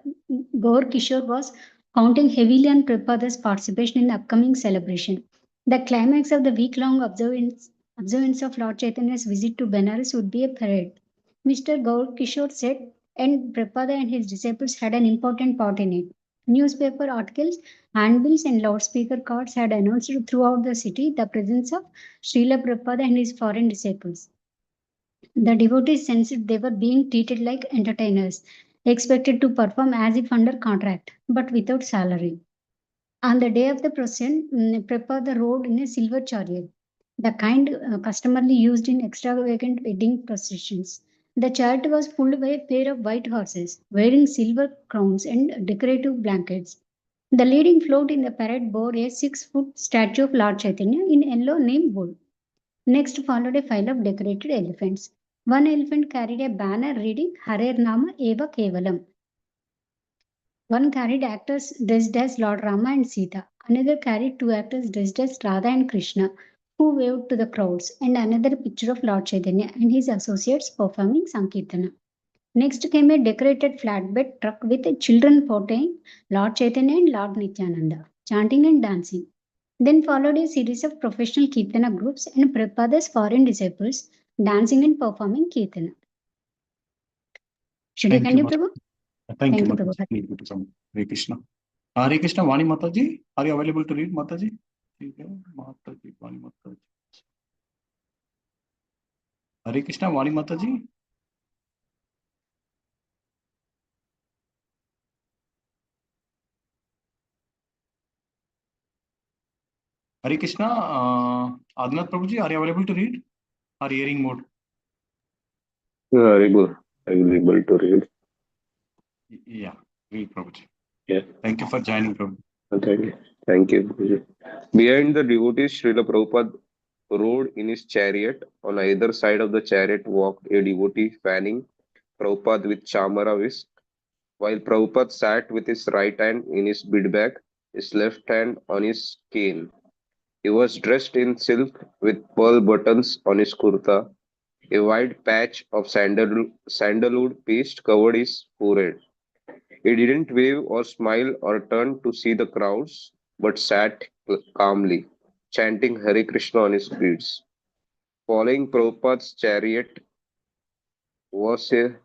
Gaur Kishore was counting heavily on Prabhupada's participation in the upcoming celebration. The climax of the week-long observance of Lord Chaitanya's visit to Benares would be a parade. Mr. Gaur Kishore said, and Prabhupada and his disciples had an important part in it. Newspaper articles, handbills, and loudspeaker cards had announced throughout the city the presence of Srila Prabhupada and his foreign disciples. The devotees sensed they were being treated like entertainers, expected to perform as if under contract, but without salary. On the day of the procession, Prabhupada rode in a silver chariot, the kind customarily used in extravagant wedding processions. The chariot was pulled by a pair of white horses, wearing silver crowns and decorative blankets. The leading float in the parade bore a 6-foot statue of Lord Chaitanya in yellow neem wood. Next followed a file of decorated elephants. One elephant carried a banner reading Hare Nama Eva Kevalam. One carried actors dressed as Lord Rama and Sita. Another carried 2 actors dressed as Radha and Krishna, who waved to the crowds, and another picture of Lord Chaitanya and his associates performing Sankirtana. Next came a decorated flatbed truck with children portraying Lord Chaitanya and Lord Nityananda, chanting and dancing. Then followed a series of professional Kirtana groups and Prabhupada's foreign disciples dancing and performing Kirtana. Should I continue, Prabhu? Thank you, Prabhu. Mataji. Hare Krishna. Hare Krishna, Vani Mataji. Are you available to read, Mataji? Mataji, Vani Mataji. Hare Krishna, Vani Mataji. Hare Krishna, Adinath Prabhuji, are you available to read? Or hearing mode? Able to read. Yeah, read Prabhuji. Yeah. Thank you for joining, Prabhu. Thank you. Behind the devotees, Srila Prabhupada rode in his chariot. On either side of the chariot walked a devotee fanning Prabhupada with chamara whisk, while Prabhupada sat with his right hand in his bead bag, his left hand on his cane. He was dressed in silk with pearl buttons on his kurta. A wide patch of sandalwood paste covered his forehead. He didn't wave or smile or turn to see the crowds, but sat calmly, chanting Hare Krishna on his beads. Following Prabhupada's chariot was a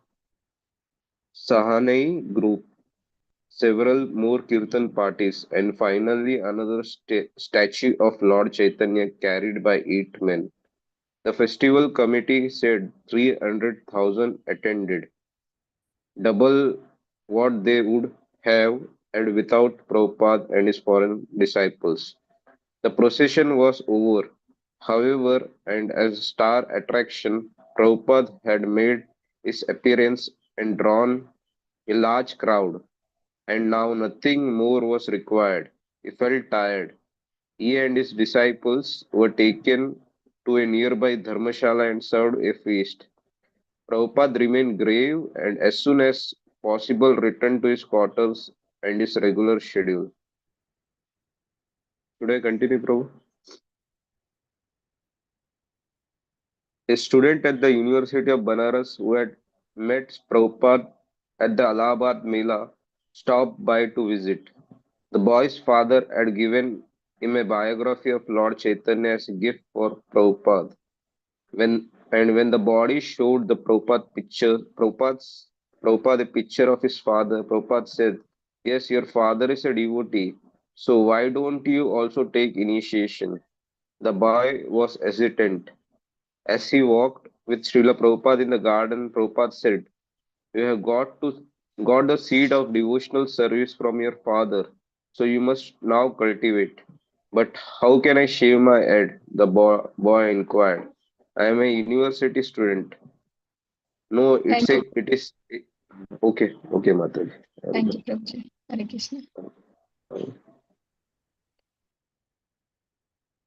Sahanai group, several more Kirtan parties, and finally another statue of Lord Chaitanya carried by 8 men. The festival committee said 300,000 attended, double what they would have had without Prabhupada and his foreign disciples. The procession was over, however, and as star attraction, Prabhupada had made his appearance and drawn a large crowd, and now nothing more was required. He felt tired. He and his disciples were taken to a nearby dharmashala and served a feast. Prabhupada remained grave and as soon as possible returned to his quarters and his regular schedule. Should I continue, Prabhu? A student at the University of Banaras who had met Prabhupada at the Allahabad Mela stopped by to visit. The boy's father had given him a biography of Lord Chaitanya as a gift for Prabhupada. When the body showed the Prabhupada a picture of his father, Prabhupada said, "Yes, your father is a devotee, so why don't you also take initiation?" The boy was hesitant. As he walked with Srila Prabhupada in the garden, Prabhupada said, "You have got the seed of devotional service from your father, so you must now cultivate." "But how can I shave my head?" the boy inquired. "I am a university student." "No, Thank you. it is okay, okay, Mataji. Thank you, Prabhuji. Hare Krishna.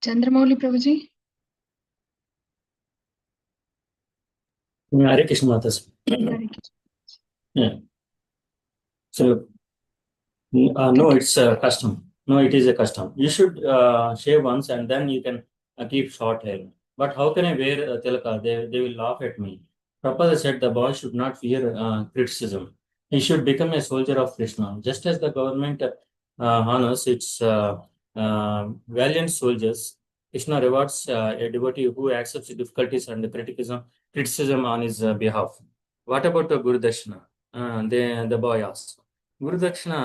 Chandramouli Prabhuji. Hare Krishna Matas. Hare Krishna. Yeah. So, no, it's a custom. No, it is a custom. You should shave once and then you can keep short hair. But how can I wear tilaka? They will laugh at me. Prabhupada said the boy should not fear criticism. He should become a soldier of Krishna. Just as the government honors its valiant soldiers, Krishna rewards a devotee who accepts difficulties and criticism on his behalf. What about the Guru Darshana? The boy asked. Guru Dakshina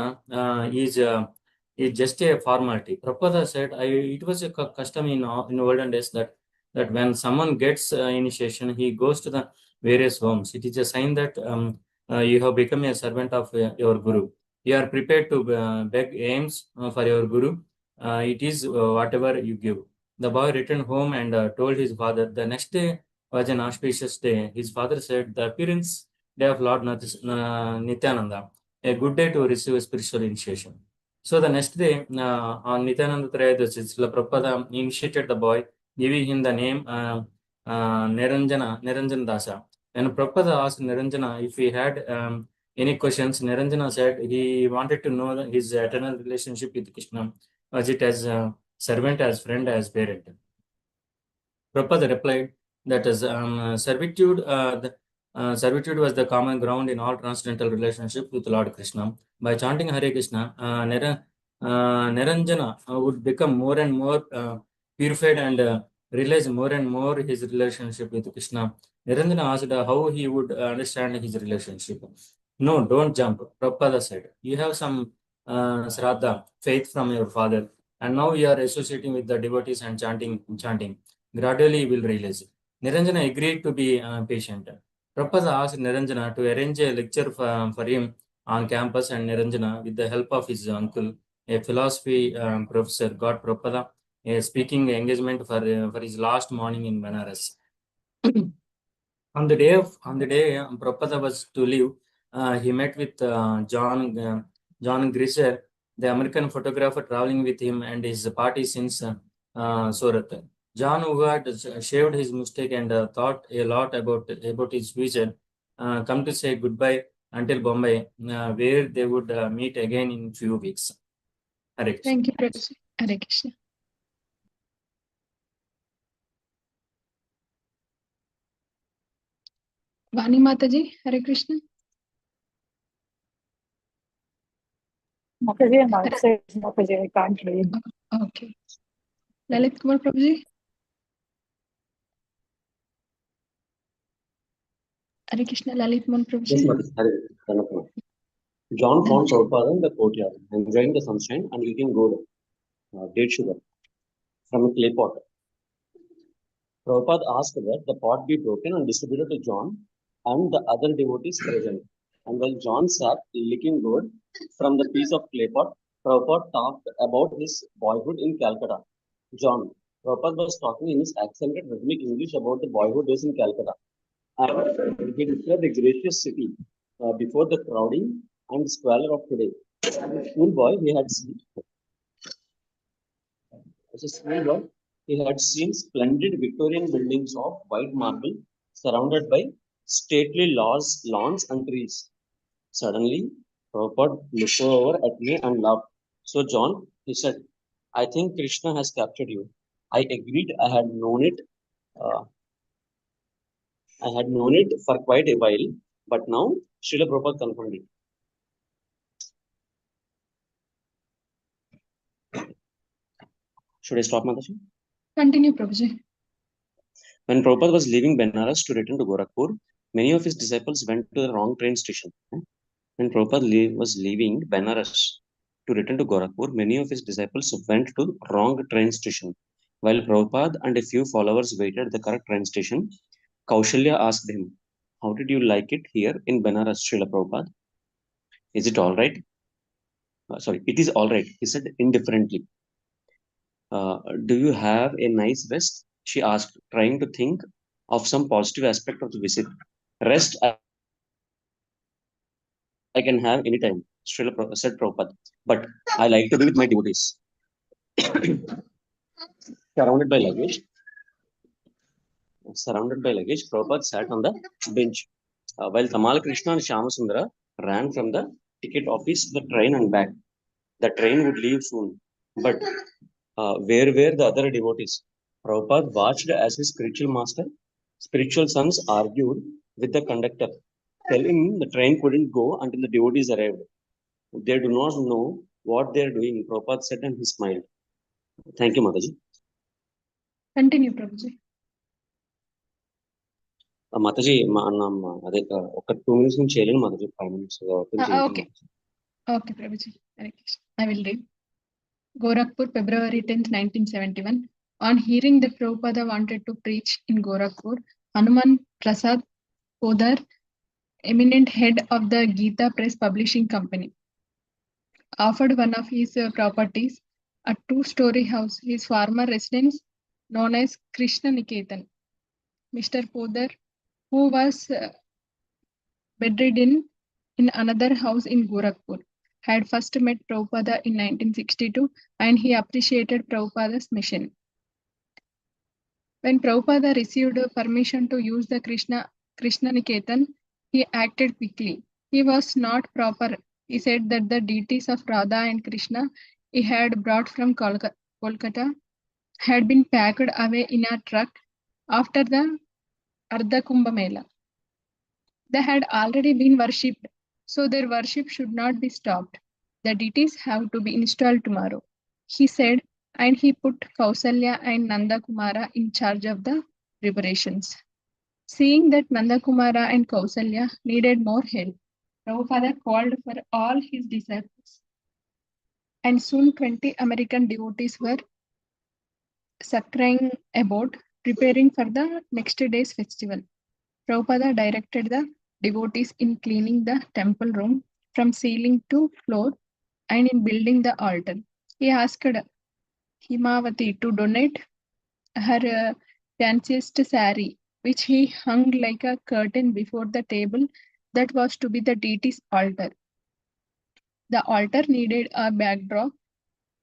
is just a formality. Prabhupada said, it was a custom in olden days that when someone gets initiation, he goes to the various homes. It is a sign that you have become a servant of your Guru. You are prepared to beg aims for your Guru. It is whatever you give. The boy returned home and told his father. The next day was an auspicious day. His father said, the appearance day of Lord Nityananda, a good day to receive a spiritual initiation. So the next day, on Nityananda Trayodasi, Srila Prabhupada initiated the boy, giving him the name Niranjana Dasa. And Prabhupada asked Niranjana if he had any questions. Niranjana said he wanted to know his eternal relationship with Krishna. Was it as servant, as friend, as parent? Prabhupada replied that as servitude was the common ground in all transcendental relationships with Lord Krishna. By chanting Hare Krishna, Niranjana would become more and more purified and realize more and more his relationship with Krishna. Niranjana asked how he would understand his relationship. No, don't jump, Prabhupada said. You have some Shraddha, faith from your father, and now you are associating with the devotees and chanting. Gradually, you will realize. Niranjana agreed to be patient. Prabhupada asked Niranjana to arrange a lecture for him on campus, and Niranjana, with the help of his uncle, a philosophy professor, got Prabhupada a speaking engagement for his last morning in Banaras. On the day Prabhupada was to leave, he met with John Grisser, the American photographer traveling with him and his party since Surat. John, who had shaved his mustache and thought a lot about his future, come to say goodbye until Bombay, where they would meet again in few weeks. Hare Krishna. Thank you, Prabhuji. Hare Krishna. Vani Mataji, Hare Krishna. Mataji, and I said Mataji, I can't read. Okay. Lalit Kumar Prabhuji. Hare Krishna, Lalit Kumar Yes, Prabhuji. Mataji. Hare Krishna. John found Prabhupada in the courtyard, enjoying the sunshine and eating good date sugar from a clay pot. Prabhupada asked that the pot be broken and distributed to John and the other devotees present. And while John sat licking good from the piece of clay pot, Prabhupada talked about his boyhood in Calcutta. John, Prabhupada was talking in his accented rhythmic English about the boyhood days in Calcutta. And he described the gracious city before the crowding and squalor of today. As a schoolboy, he had seen splendid Victorian buildings of white marble surrounded by stately lawns and trees. Suddenly, Prabhupada looked over at me and laughed. So, John, he said, I think Krishna has captured you. I agreed. Uh, I had known it for quite a while, but now Srila Prabhupada confirmed it. Should I stop, Mataji? Continue, Prabhuji. When Prabhupada was leaving Benares to return to Gorakhpur, many of his disciples went to the wrong train station. When Prabhupada was leaving Benares to return to Gorakhpur, many of his disciples went to the wrong train station. While Prabhupada and a few followers waited at the correct train station, Kaushalya asked him, how did you like it here in Benares, Srila Prabhupada? Is it all right? It is all right, he said indifferently. Do you have a nice rest? She asked, trying to think of some positive aspect of the visit. Rest I can have anytime, said Prabhupada. But I like to be with my devotees. Surrounded by luggage, Prabhupada sat on the bench. While Tamal Krishna and Shyamasundara ran from the ticket office to the train and back. The train would leave soon. But where were the other devotees? Prabhupada watched as his spiritual sons argued with the conductor, telling him the train couldn't go until the devotees arrived. They do not know what they are doing, Prabhupada said and he smiled. Thank you, Mataji. Continue, Prabhuji. Mataji, అదే ఒక 2 minutes నుంచి చేయలేను Mataji, 5 minutes Okay. Okay, Prabhuji. Hare Krishna. I will read. Gorakhpur, February 10th, 1971. On hearing that Prabhupada wanted to preach in Gorakhpur, Hanuman Prasad Podar, eminent head of the Gita Press Publishing Company, offered one of his properties, a 2-story house, his former residence known as Krishna Niketan. Mr. Podar, who was bedridden in another house in Gorakhpur, had first met Prabhupada in 1962 and he appreciated Prabhupada's mission. When Prabhupada received permission to use the Krishna Niketan, he acted quickly. He was not proper. He said that the deities of Radha and Krishna he had brought from Kolkata had been packed away in a truck after the Ardha Kumbh Mela. They had already been worshipped, so their worship should not be stopped. The deities have to be installed tomorrow, he said, and he put Kausalya and Nanda Kumara in charge of the preparations. Seeing that Nanda Kumara and Kausalya needed more help, Prabhupada called for all his disciples, and soon 20 American devotees were scurrying about, preparing for the next day's festival. Prabhupada directed the devotees in cleaning the temple room from ceiling to floor and in building the altar. He asked Himavati to donate her fanciest saree, which he hung like a curtain before the table that was to be the deity's altar. The altar needed a backdrop,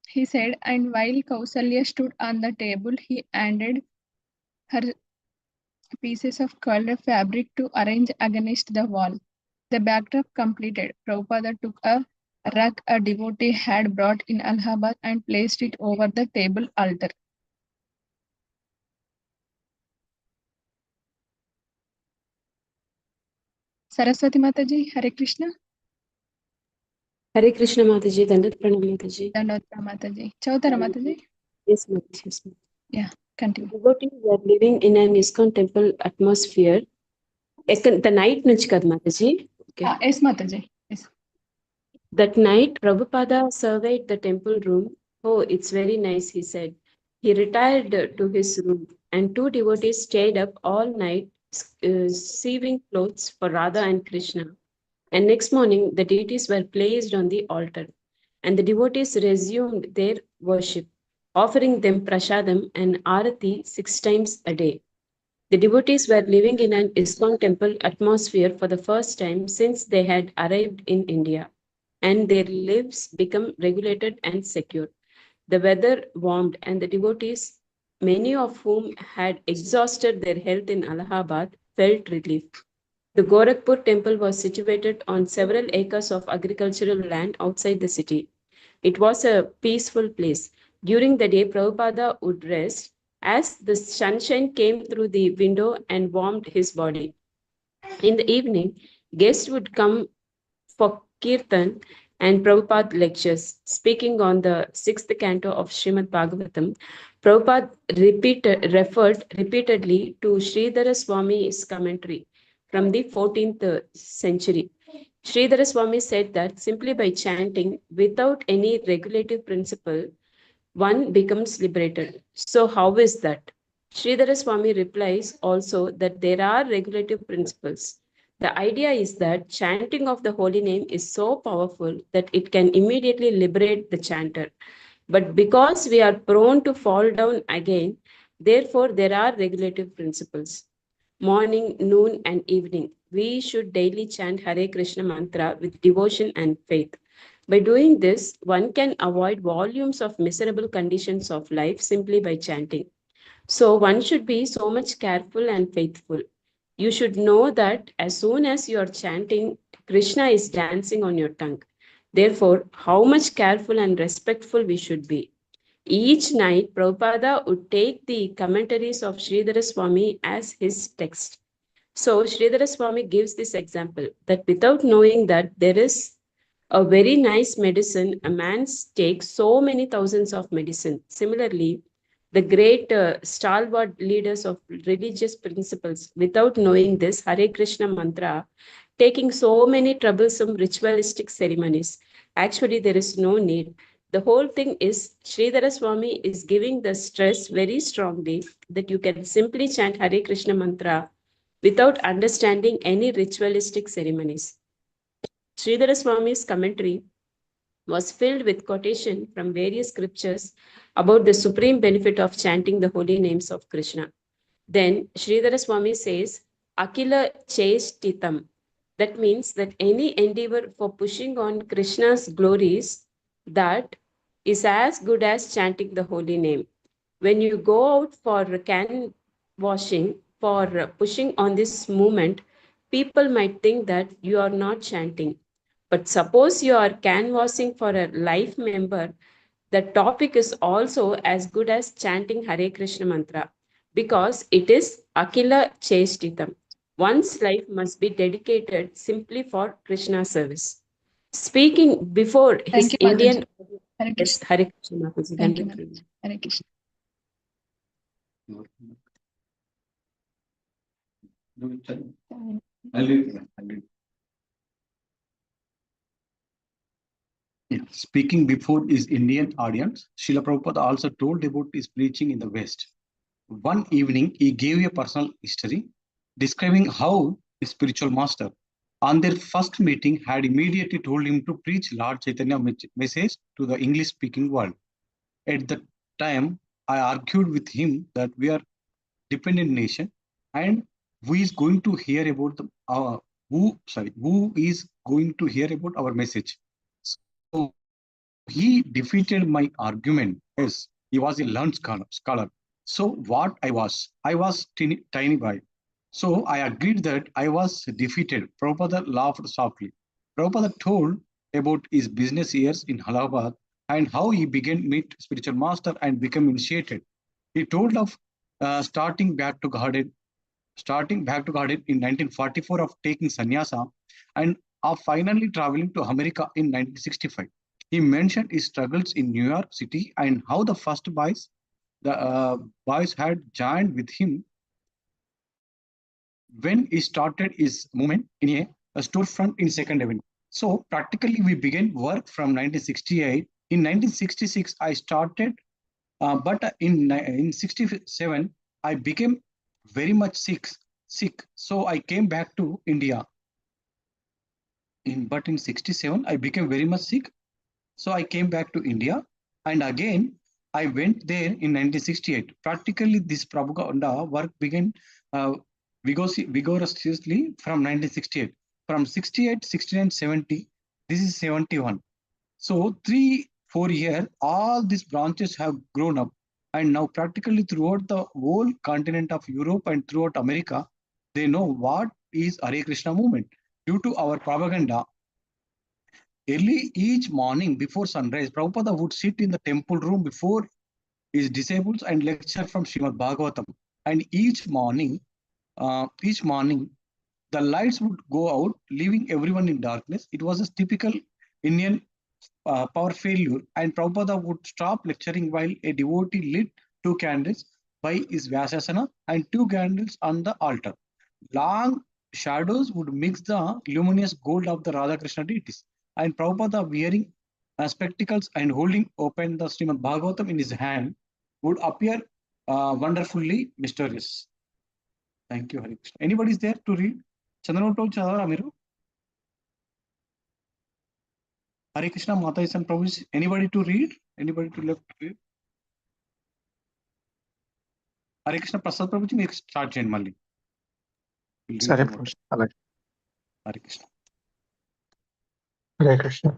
he said, and while Kausalya stood on the table, he handed her pieces of colored fabric to arrange against the wall. The backdrop completed, Prabhupada took a rug a devotee had brought in Allahabad and placed it over the table altar. Saraswati Mataji, Hare Krishna. Hare Krishna Mataji, Dandat Pranam Mataji. Dandavata Mataji. Chautara Mataji. Yes, Mataji. Yes, Mataji. Yeah, continue. Devotees were living in an ISKCON temple atmosphere. The night nunchi kada Mataji. Okay. Yes, Mataji. Yes. That night, Prabhupada surveyed the temple room. Oh, it's very nice, he said. He retired to his room, and two devotees stayed up all night, sieving clothes for Radha and Krishna. And next morning, the deities were placed on the altar, and the devotees resumed their worship, offering them prasadam and arati 6 times a day. The devotees were living in an ISKCON temple atmosphere for the first time since they had arrived in India, and their lives became regulated and secure. The weather warmed, and the devotees, many of whom had exhausted their health in Allahabad, felt relief. The Gorakhpur temple was situated on several acres of agricultural land outside the city. It was a peaceful place. During the day, Prabhupada would rest as the sunshine came through the window and warmed his body. In the evening, guests would come for Kirtan and Prabhupada lectures. Speaking on the sixth canto of Srimad Bhagavatam, Prabhupada referred repeatedly to Sridhara Swami's commentary from the 14th century. Sridhara Swami said that simply by chanting without any regulative principle, one becomes liberated. So, how is that? Sridhara Swami replies also that there are regulative principles. The idea is that chanting of the holy name is so powerful that it can immediately liberate the chanter. But because we are prone to fall down again, therefore there are regulative principles. Morning, noon, and evening, we should daily chant Hare Krishna mantra with devotion and faith. By doing this, one can avoid volumes of miserable conditions of life simply by chanting. So one should be so much careful and faithful. You should know that as soon as you are chanting, Krishna is dancing on your tongue. Therefore, how much careful and respectful we should be. Each night, Prabhupada would take the commentaries of Sridhara Swami as his text. So Sridhara Swami gives this example that without knowing that there is a very nice medicine, a man takes so many thousands of medicine. Similarly, the great stalwart leaders of religious principles, without knowing this Hare Krishna mantra, taking so many troublesome ritualistic ceremonies. Actually, there is no need. The whole thing is Sridhara Swami is giving the stress very strongly that you can simply chant Hare Krishna mantra without understanding any ritualistic ceremonies. Sridhara Swami's commentary was filled with quotation from various scriptures about the supreme benefit of chanting the holy names of Krishna. Then Sridhara Swami says, Akila Chestitam. That means that any endeavor for pushing on Krishna's glories, that is as good as chanting the holy name. When you go out for can washing, for pushing on this movement, people might think that you are not chanting. But suppose you are canvassing for a life member, the topic is also as good as chanting Hare Krishna mantra because it is Akila Chestitam. One's life must be dedicated simply for Krishna service. Speaking before Thank his you, Indian Mataji. Hare yes, Krishna. Hare Krishna Mataji, Thank you, Dandavat Mataji. Hare Krishna. Yeah. Speaking before his Indian audience, Srila Prabhupada also told about his preaching in the West. One evening, he gave a personal history describing how his spiritual master, on their first meeting, had immediately told him to preach Lord Chaitanya message to the English-speaking world. At the time, I argued with him that we are dependent nation, and who is going to hear about who is going to hear about our message. So he defeated my argument. Yes, he was a learned scholar. So what I was tiny boy. So I agreed that I was defeated. Prabhupada laughed softly. Prabhupada told about his business years in Allahabad and how he began to meet spiritual master and become initiated. He told of starting back to garden in 1944 of taking sannyasa, and of finally traveling to America in 1965. He mentioned his struggles in New York City and how the boys had joined with him when he started his movement in a storefront in Second Avenue. So practically we began work from 1968. In 1966, I started, but in 67, I became very much sick. So I came back to India. But in 67, I became very much sick. So I came back to India, and again I went there in 1968. Practically, this propaganda work began uh, vigorously from 1968. From 68, 69, 70, this is 71. So 3-4 years, all these branches have grown up, and now practically throughout the whole continent of Europe and throughout America, they know what is Hare Krishna movement. Due to our propaganda, early each morning before sunrise, Prabhupada would sit in the temple room before his disciples and lecture from Srimad Bhagavatam. And each morning, the lights would go out, leaving everyone in darkness. It was a typical Indian power failure, and Prabhupada would stop lecturing while a devotee lit 2 candles by his Vyasasana and 2 candles on the altar. Long shadows would mix the luminous gold of the Radha Krishna deities, and Prabhupada, wearing spectacles and holding open the Srimad Bhagavatam in his hand, would appear wonderfully mysterious. Thank you, Hare Krishna. Anybody is there to read? Chandranotto Chadara Miru? Hare Krishna, Mata is and Prabhu. Anybody to read? Anybody to left to read? Hare Krishna Prasad Prabhuji, make start chain Mali. Sorry, Prabhuji. Alright. Hare Krishna. Hare Krishna.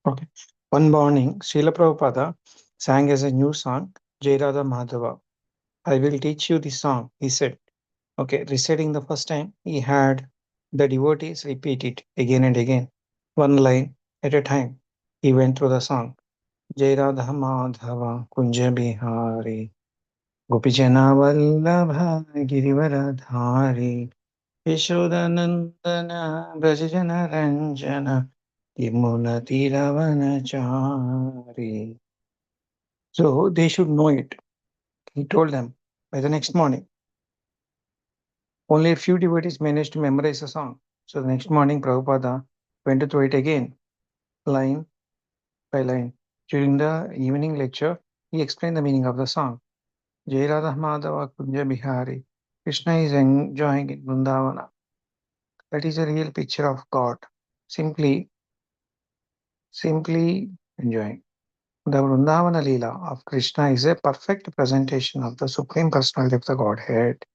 Okay. One morning, Srila Prabhupada sang as a new song, Jai Radha Madhava. I will teach you the song, he said. Okay, reciting the first time, he had the devotees repeat it again and again, one line at a time. He went through the song. Jai Radha Madhava Kunja Bihari Gopijana Vallabha Girivaradhari Yashodanandana Brajajana Ranjana Yamuna Tiravanachari. So they should know it. He told them by the next morning. Only a few devotees managed to memorize the song. So the next morning, Prabhupada went through it again, line by line. During the evening lecture, he explained the meaning of the song. Jai Radha Madhava Kunja Bihari. Krishna is enjoying in Vrindavana. That is a real picture of God. Simply enjoying. The Vrindavana Leela of Krishna is a perfect presentation of the Supreme Personality of the Godhead.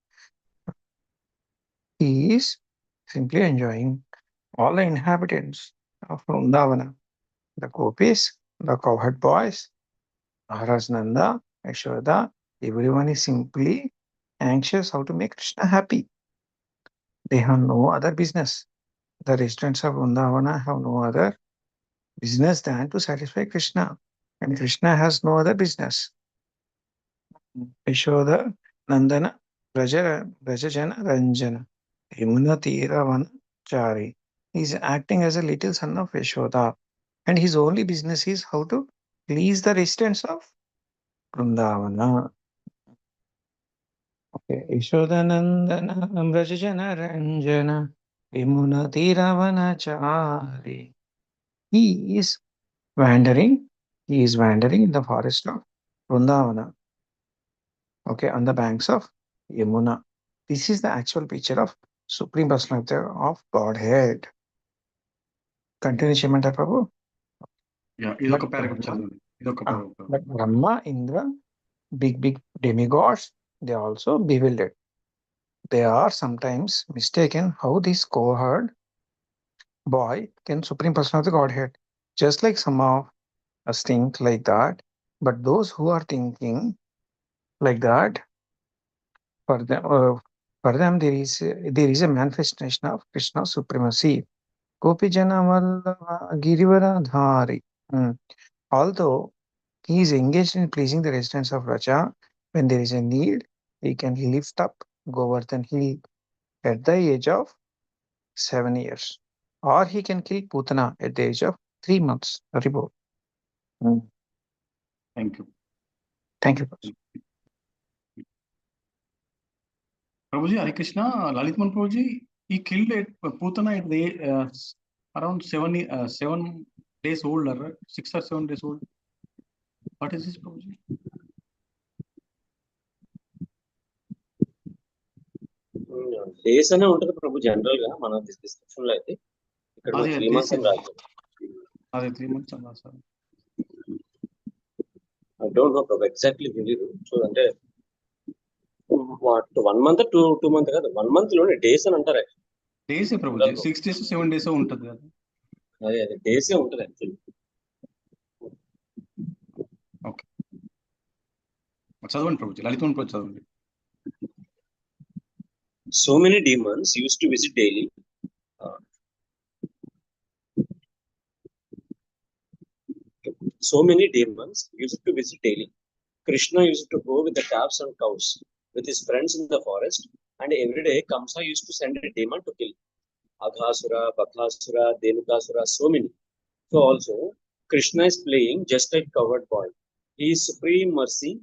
He is simply enjoying all the inhabitants of Vrindavana, the gopis, the cowherd boys, Maharaj Nanda, Yashoda, everyone is simply anxious how to make Krishna happy. They have no other business. The residents of Vrindavana have no other business than to satisfy Krishna. And Krishna has no other business. Yashoda, Nandana, Brajajana, Ranjana, Yamuna Tiravan Chari. He is acting as a little son of Yashoda. And his only business is how to please the residents of Vrindavana. Okay. Yashodanandana Brajajana Ranjana Yamuna Tiravan Chari. He is wandering. He is wandering in the forest of Vrindavana. Okay, on the banks of Yamuna. This is the actual picture of Supreme Personality of Godhead. Continue, Shimanta Prabhu. Yeah, But but Brahma, Indra, big demigods, they also bewildered. They are sometimes mistaken how this cohort boy can Supreme Personality of the Godhead. Just like some of us think like that, but those who are thinking like that, for them there is a manifestation of Krishna's supremacy. Gopijana Vallabha Girivaradhari. Although he is engaged in pleasing the residents of Raja, when there is a need, he can lift up Govardhan hill at the age of 7 years. or he can kill Putana at the age of 3 months. Report. Thank you. Thank you. Prabhuji. Prabhuji, Hare Krishna, Lalitman Prabhuji, he killed Putana at the around 7 days old, or 6 or 7 days old. What is this, Prabhuji? Days అనే ఉంటుంది ప్రభు general గా మన description లో అయితే ఇక్కడ అదే 3 months అని రాదు. అదే 3 months అన్నా sir. I don't know Prabhu exactly తెలియదు. సో అంటే 1 month 2 month కాదు 1 month లోనే డేస్ అని అంటారు. డేస్ ప్రభుజీ 6 days 7 days ఉంటుంది కదా. అదే డేసే ఉంటుంది యాక్చువల్లీ. ఓకే, చదవండి ప్రభుజీ, లలితమన్ ప్రభుజీ చదవండి. So many demons used to visit daily. So many demons used to visit daily. Krishna used to go with the calves and cows with his friends in the forest, and every day Kamsa used to send a demon to kill Aghasura, Bakasura, Denukasura, so many. So also Krishna is playing just like coward boy. His supreme mercy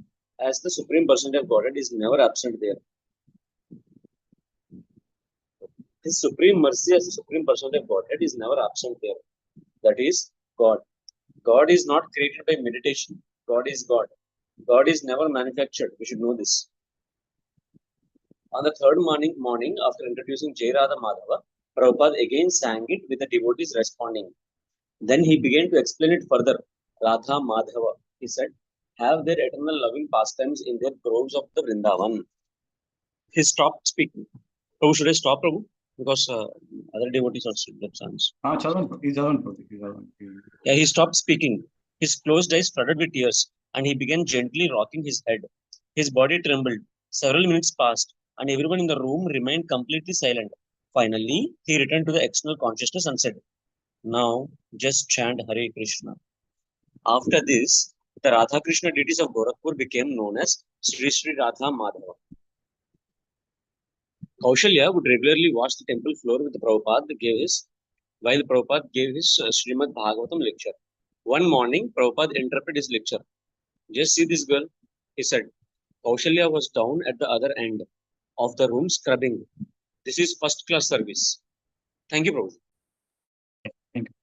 as the supreme person of Godhead is never absent there. His supreme mercy as the supreme person of Godhead is never absent there. That is God. God is not created by meditation. God is God. God is never manufactured. We should know this. On the third morning after introducing Jai Radha Madhava, Prabhupada again sang it with the devotees responding. Then he began to explain it further. Radha Madhava, he said, have their eternal loving pastimes in their groves of the Vrindavan. He stopped speaking. Prabhu, should I stop, Prabhu? Because other devotees are still left hands. Yeah, he stopped speaking. His closed eyes flooded with tears, and he began gently rocking his head. His body trembled. Several minutes passed, and everyone in the room remained completely silent. Finally, he returned to the external consciousness and said, now just chant Hare Krishna. After this, the Radha Krishna deities of Gorakhpur became known as Sri Sri Radha Madhava. Kaushalya would regularly wash the temple floor with Prabhupada while Prabhupada gave his Srimad Bhagavatam lecture. One morning, Prabhupada interrupted his lecture. Just see this girl, he said. Kaushalya was down at the other end of the room scrubbing. This is first class service. Thank you, Prabhu. Thank you.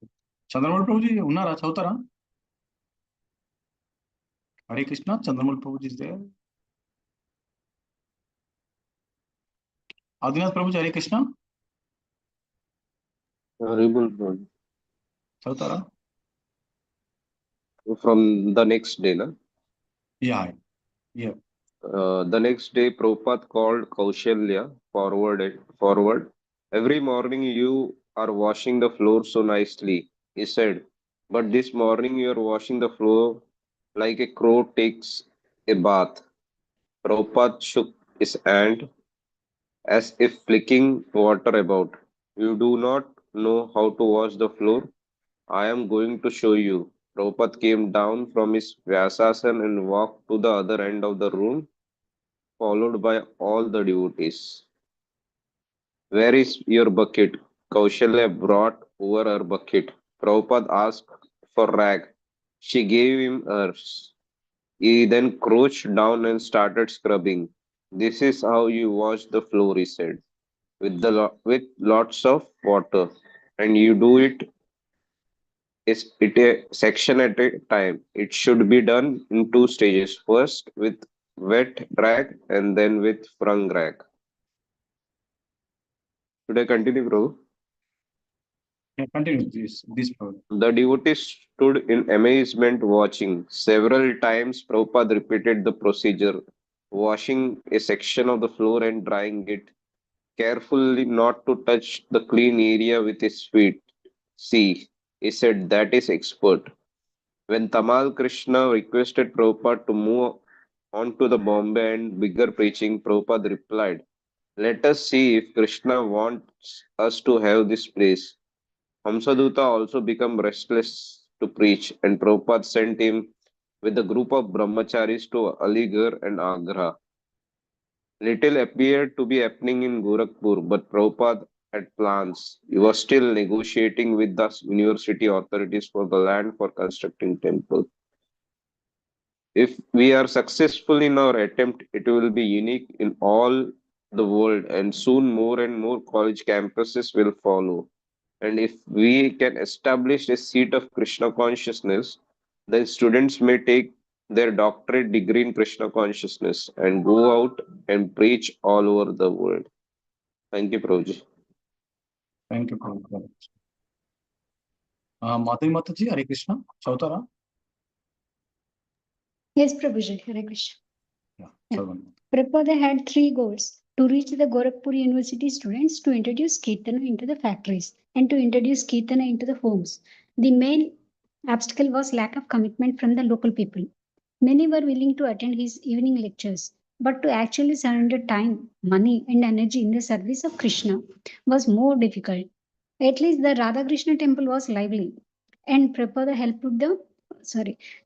Chandramouli Prabhuji ఉన్నారా, చదువుతారా? Hare Krishna, Chandramouli Prabhuji is there. Adinath Prabhuji, Hare Krishna. చదువుతారా? From the next day, na? Yeah. The next day, Prabhupada called Kaushalya forward. Every morning you are washing the floor so nicely, he said. But this morning you are washing the floor like a crow takes a bath. Prabhupada shook his hand as if flicking water about. You do not know how to wash the floor? I am going to show you. Prabhupada came down from his Vyasasana and walked to the other end of the room, followed by all the devotees. Where is your bucket? Kaushalya brought over her bucket. Prabhupada asked for rag. She gave him hers. He then crouched down and started scrubbing. This is how you wash the floor, he said, with lots of water. And you do it a section at a time. It should be done in 2 stages. First with wet rag and then with wrung rag. Should I continue, bro? Yeah, continue this problem. The devotees stood in amazement watching. Several times Prabhupada repeated the procedure, washing a section of the floor and drying it carefully not to touch the clean area with his feet. See, he said, that is expert. When Tamal Krishna requested Prabhupada to move on to the Bombay and bigger preaching, Prabhupada replied, let us see if Krishna wants us to have this place. Hamsaduta also became restless to preach, and Prabhupada sent him with a group of brahmacharis to Aligarh and Agra. Little appeared to be happening in Gorakhpur, but Prabhupada had plans. He was still negotiating with the university authorities for the land for constructing temple. If we are successful in our attempt, it will be unique in all the world, and soon more and more college campuses will follow. And if we can establish a seat of Krishna consciousness, then students may take their doctorate degree in Krishna consciousness and go out and preach all over the world. Thank you, Prabhuji. Thank you, Prabhupada. Madhuri Mataji, Hare Krishna. Chautara? Yes, Prabhuji, Hare Krishna. Yeah, Yeah. Chavan. Prabhupada had 3 goals: to reach the Gorakhpur University students, to introduce Kirtana into the factories, and to introduce Kirtana into the homes. The main obstacle was lack of commitment from the local people. Many were willing to attend his evening lectures, but to actually surrender time, money, and energy in the service of Krishna was more difficult. At least the Radha Krishna temple was lively, and Prabhupada helped the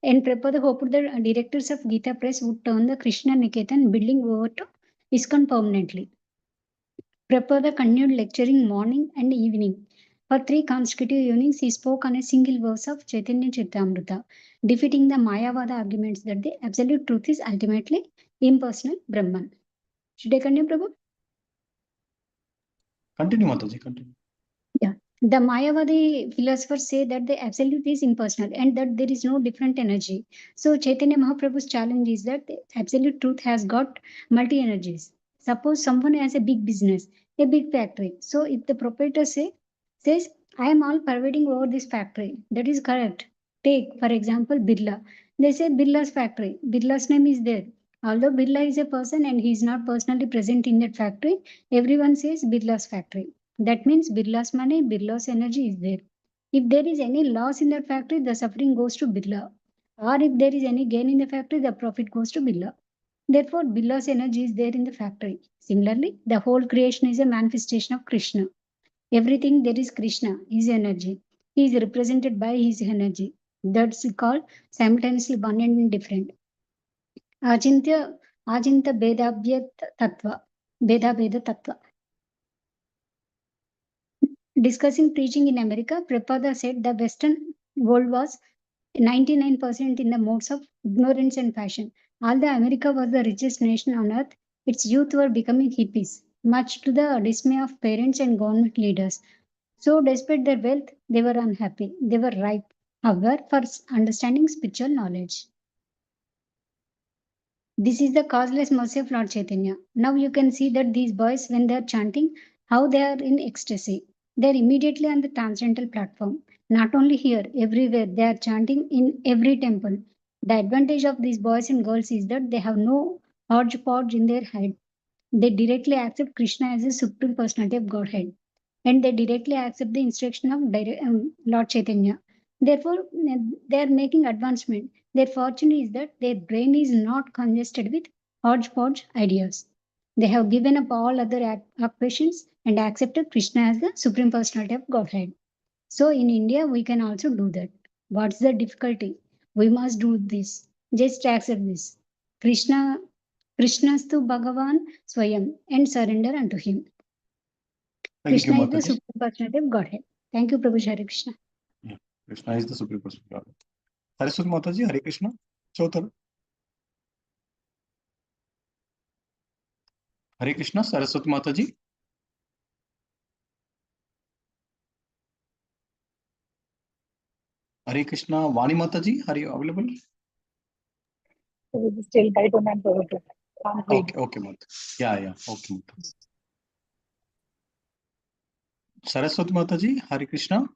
and Prabhupada hoped the directors of Gita Press would turn the Krishna Niketan building over to ISKCON permanently. Prabhupada continued lecturing morning and evening. For 3 consecutive evenings, he spoke on a single verse of Chaitanya Charitamrita, defeating the Mayavada arguments that the absolute truth is ultimately impersonal Brahman. Should I continue, Prabhu? Continue, Mataji, continue. Yeah. The Mayavadi philosophers say that the absolute is impersonal and that there is no different energy. So Chaitanya Mahaprabhu's challenge is that the absolute truth has got multi energies. Suppose someone has a big business, a big factory. So if the proprietor says, I am all pervading over this factory, that is correct. Take, for example, Birla. They say Birla's factory. Birla's name is there. Although Birla is a person and he is not personally present in that factory, everyone says Birla's factory. That means Birla's money, Birla's energy is there. If there is any loss in that factory, the suffering goes to Birla. Or if there is any gain in the factory, the profit goes to Birla. Therefore, Birla's energy is there in the factory. Similarly, the whole creation is a manifestation of Krishna. Everything there is Krishna, his energy. He is represented by his energy. That's called simultaneously one and different. Ajintya Bedabhya Tattva. Beda Tattva. Discussing preaching in America, Prabhupada said the Western world was 99% in the modes of ignorance and fashion. Although America was the richest nation on earth, its youth were becoming hippies, much to the dismay of parents and government leaders. So, despite their wealth, they were unhappy. They were ripe, however, for understanding spiritual knowledge. This is the causeless mercy of Lord Chaitanya. Now you can see that these boys, when they are chanting, how they are in ecstasy. They are immediately on the transcendental platform. Not only here, everywhere, they are chanting in every temple. The advantage of these boys and girls is that they have no hodgepodge in their head. They directly accept Krishna as a supreme personality of Godhead. And they directly accept the instruction of Lord Chaitanya. Therefore, they are making advancement. Their fortune is that their brain is not congested with hodgepodge ideas. They have given up all other occupations and accepted Krishna as the Supreme Personality of Godhead. So in India, we can also do that. What's the difficulty? We must do this. Just accept this. Krishnastu Bhagavan Swayam and surrender unto him. Thank you, Krishna is the Mataji. Supreme Personality of Godhead. Thank you, Prabhu Hare Krishna. Yeah, Krishna is the Supreme Person. Saraswati Mataji, Hare Krishna. Chautara. Hare Krishna, Saraswati Mataji. Hare Krishna, Vani Mataji, are you available? Still, I don't know. Can't read. Okay, Mata. Yeah, okay, Mata. Saraswati Mataji, Hare Krishna.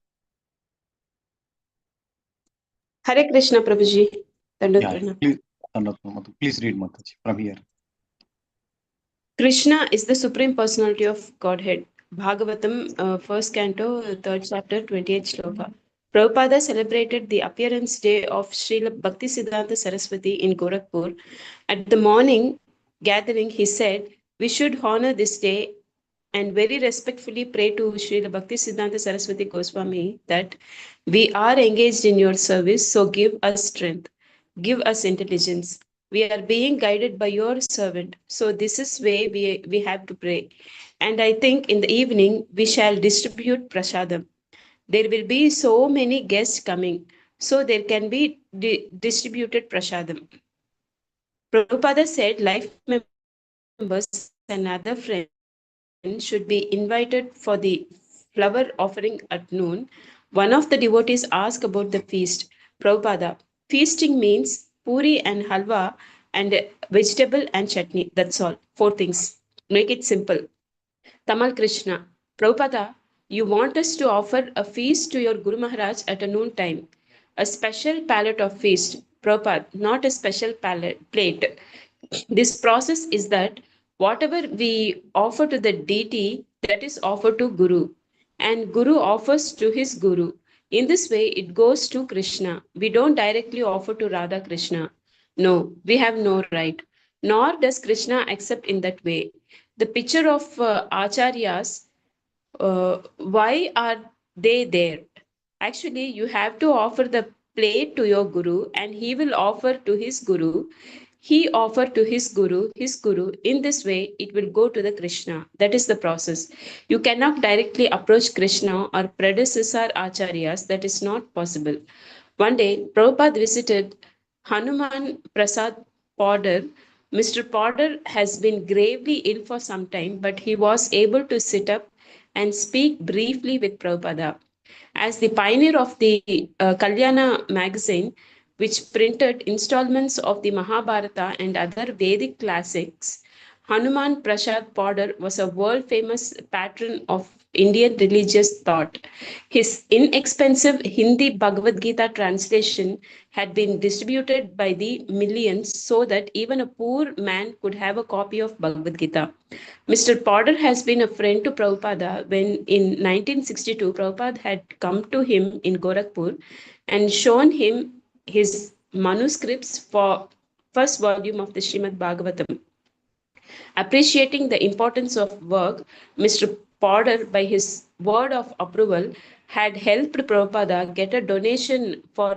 Hare Krishna, Prabhuji. Yeah, please read Mataji from here. Krishna is the Supreme Personality of Godhead. Bhagavatam, first canto, third chapter, 28th shloka. Prabhupada celebrated the appearance day of Srila Bhaktisiddhanta Saraswati in Gorakhpur. At the morning gathering, he said, we should honor this day and very respectfully pray to Srila Bhaktisiddhanta Saraswati Goswami that we are engaged in your service, so give us strength, give us intelligence. We are being guided by your servant. So this is way we have to pray. And I think in the evening we shall distribute prasadam. There will be so many guests coming, so there can be distributed prasadam. Prabhupada said life members and other friends should be invited for the flower offering at noon. One of the devotees asked about the feast. Prabhupada, feasting means puri and halwa and vegetable and chutney. That's all. 4 things. Make it simple. Tamal Krishna, Prabhupada, you want us to offer a feast to your Guru Maharaj at a noon time. A special pallet of feast. Prabhupada, not a special plate. This process is that whatever we offer to the deity, that is offered to Guru, and Guru offers to his Guru. In this way, it goes to Krishna. We don't directly offer to Radha Krishna. No, we have no right. Nor does Krishna accept in that way. The picture of acharyas, why are they there? Actually, you have to offer the plate to your guru, and he will offer to his guru. He offer to his guru, his guru. In this way, it will go to the Krishna. That is the process. You cannot directly approach Krishna or predecessor acharyas. That is not possible. One day, Prabhupada visited Hanuman Prasad Podder. Mr. Podder has been gravely ill for some time, but he was able to sit up and speak briefly with Prabhupada. As the pioneer of the Kalyana magazine, which printed installments of the Mahabharata and other Vedic classics, Hanuman Prasad Podder was a world famous patron of Indian religious thought. His inexpensive Hindi Bhagavad Gita translation had been distributed by the millions so that even a poor man could have a copy of Bhagavad Gita. Mr. Podder has been a friend to Prabhupada when in 1962 Prabhupada had come to him in Gorakhpur and shown him his manuscripts for first volume of the Srimad Bhagavatam. Appreciating the importance of work, Mr. Podder, by his word of approval, had helped Prabhupada get a donation for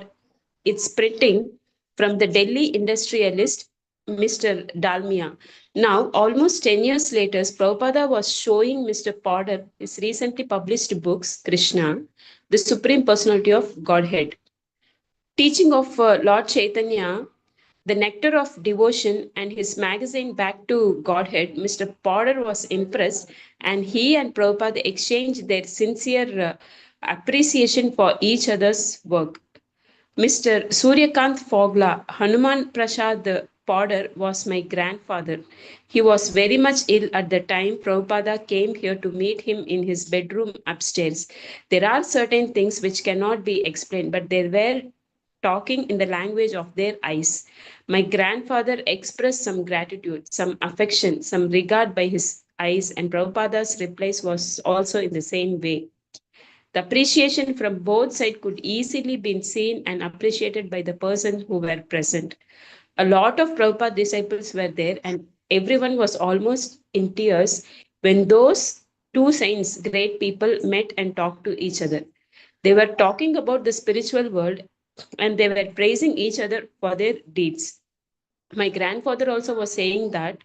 its printing from the Delhi industrialist Mr. Dalmia. Now, almost 10 years later, Prabhupada was showing Mr. Podder his recently published books, Krishna, the Supreme Personality of Godhead. Teaching of Lord Chaitanya, the nectar of devotion, and his magazine Back to Godhead, Mr. Podder was impressed, and he and Prabhupada exchanged their sincere appreciation for each other's work. Mr. Suryakant Fogla, Hanuman Prasad Podder, was my grandfather. He was very much ill at the time Prabhupada came here to meet him in his bedroom upstairs. There are certain things which cannot be explained, but they were talking in the language of their eyes. My grandfather expressed some gratitude, some affection, some regard by his eyes, and Prabhupada's replies was also in the same way. The appreciation from both sides could easily be seen and appreciated by the persons who were present. A lot of Prabhupada disciples were there, and everyone was almost in tears when those two saints, great people, met and talked to each other. They were talking about the spiritual world and they were praising each other for their deeds. My grandfather also was saying that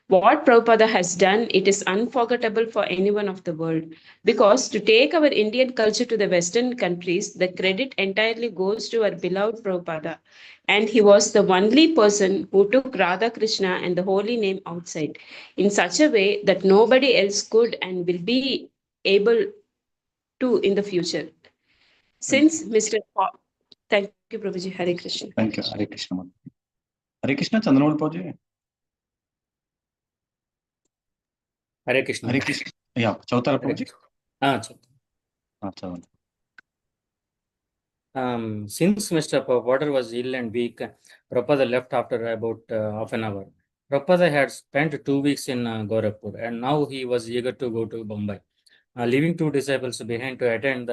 what Prabhupada has done, it is unforgettable for anyone of the world. Because to take our Indian culture to the Western countries, the credit entirely goes to our beloved Prabhupada. And he was the only person who took Radha Krishna and the holy name outside in such a way that nobody else could and will be able to in the future. Since Mr. Thank you, Prabhuji. Hare Krishna. Thank you. Hare Krishna. Hare Krishna, Chandramal Prabhuji. Hare Krishna. Hare Krishna. Yeah, Chautara Prabhuji. Chautara. Since Mr. Potter was ill and weak, Prabhupada left after about half an hour. Prabhupada had spent 2 weeks in Gorakhpur and now he was eager to go to Bombay, leaving 2 disciples behind to attend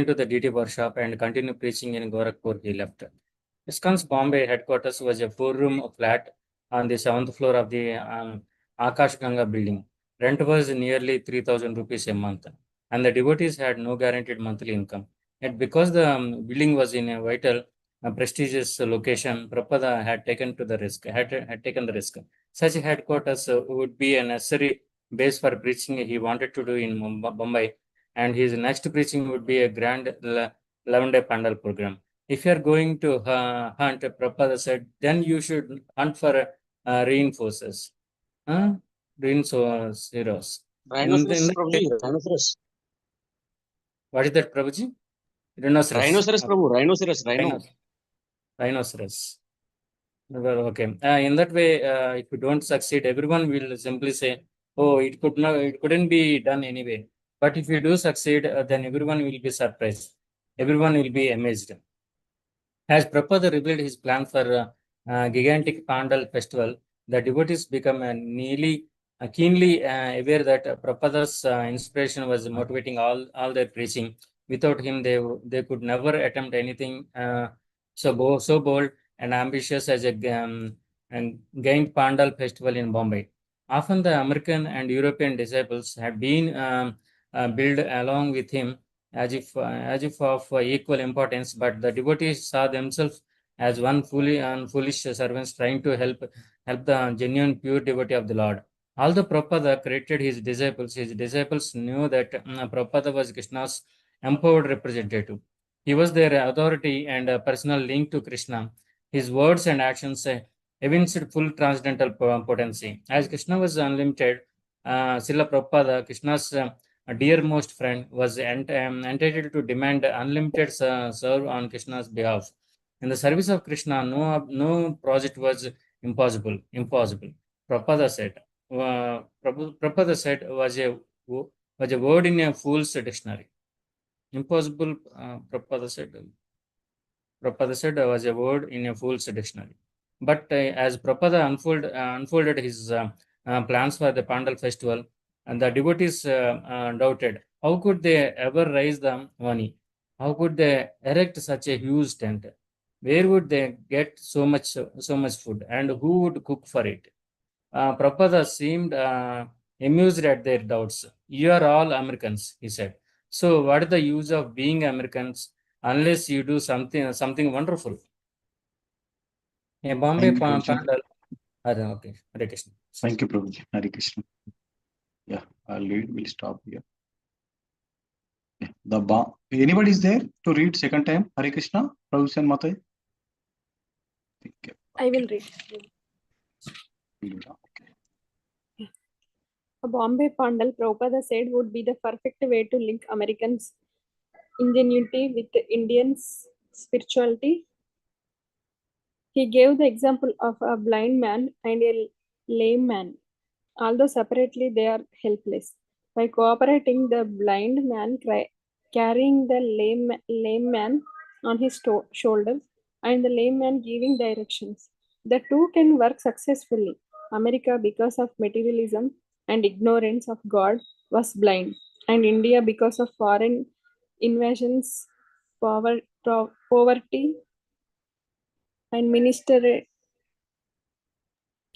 to the deity workshop and continue preaching in Gorakhpur. He left. ISKCON's Bombay headquarters was a 4-room flat on the 7th floor of the Akash Ganga building. Rent was nearly 3,000 rupees a month, and the devotees had no guaranteed monthly income. Yet, because the building was in a vital, prestigious location, Prabhupada had taken the risk. Such headquarters would be a necessary base for preaching he wanted to do in Bombay, and his next preaching would be a grand 11-day Pandal program. If you are going to hunt, Prabhupada said, then you should hunt for reinforcers. Reinforcers heroes. Rhinoceros, Prabhuji, rhinoceros. What is that, Prabhuji? Rhinoceros. Rhinoceros, Prabhu, rhinoceros, rhino. Rhinoceros. Well, okay. In that way, if you don't succeed, everyone will simply say, "Oh, it couldn't be done anyway." But if you do succeed, then everyone will be surprised. Everyone will be amazed. As Prabhupada revealed his plan for a gigantic Pandal festival, the devotees become keenly aware that Prabhupada's inspiration was motivating all their preaching. Without him, they could never attempt anything so bold and ambitious as a giant Pandal festival in Bombay. Often, the American and European disciples had been built along with him as if of equal importance, but the devotees saw themselves as one foolish servants trying to help the genuine pure devotee of the Lord. Although Prabhupada created his disciples knew that Prabhupada was Krishna's empowered representative. He was their authority and personal link to Krishna. His words and actions evinced full transcendental potency. As Krishna was unlimited, Srila Prabhupada, Krishna's dearmost friend, was entitled to demand unlimited serve on Krishna's behalf. In the service of Krishna, no project was impossible. Prabhupada said, was a word in a fool's dictionary. Impossible, Prabhupada said was a word in a fool's dictionary. But as Prabhupada unfolded his plans for the Pandal festival, and the devotees doubted, how could they ever raise the money? How could they erect such a huge tent? Where would they get so much food, and who would cook for it? Prabhupada seemed amused at their doubts. You are all Americans, he said. So what is the use of being Americans unless you do something wonderful? A Bombay Pandal. Okay, Hare Krishna. Thank you, Prabhuji. Hare Krishna. Yeah, we'll stop here. Yeah, anybody is there to read second time? Hare Krishna, Prabhuji and Mata. I will read. Okay. A Bombay Pandal, Prabhupada said, would be the perfect way to link Americans' ingenuity with Indians' spirituality. He gave the example of a blind man and a lame man. Although separately they are helpless. By cooperating, the blind man carrying the lame man on his shoulders and the lame man giving directions, the two can work successfully. America, because of materialism and ignorance of God, was blind, and India, because of foreign invasions, poverty, and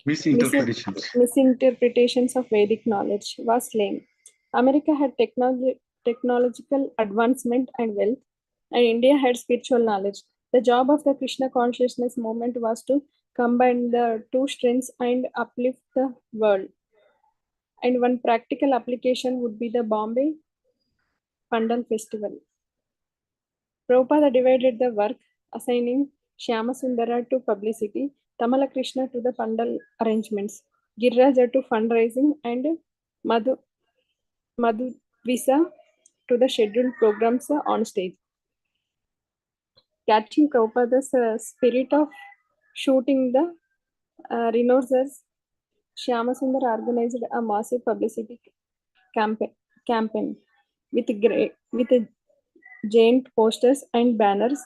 misinterpretations of Vedic knowledge, was lame. America had technological advancement and wealth, and India had spiritual knowledge. The job of the Krishna consciousness movement was to combine the two strengths and uplift the world. And one practical application would be the Bombay Pandal Festival. Prabhupada divided the work, assigning Shyamasundara to publicity, Tamala Krishna to the Pandal arrangements, Girraja to fundraising, and Madhuvisa to the scheduled programs on stage. Catching Prabhupada's spirit of shooting the rhinoceros, Shyamasundar organized a massive publicity campaign with giant posters and banners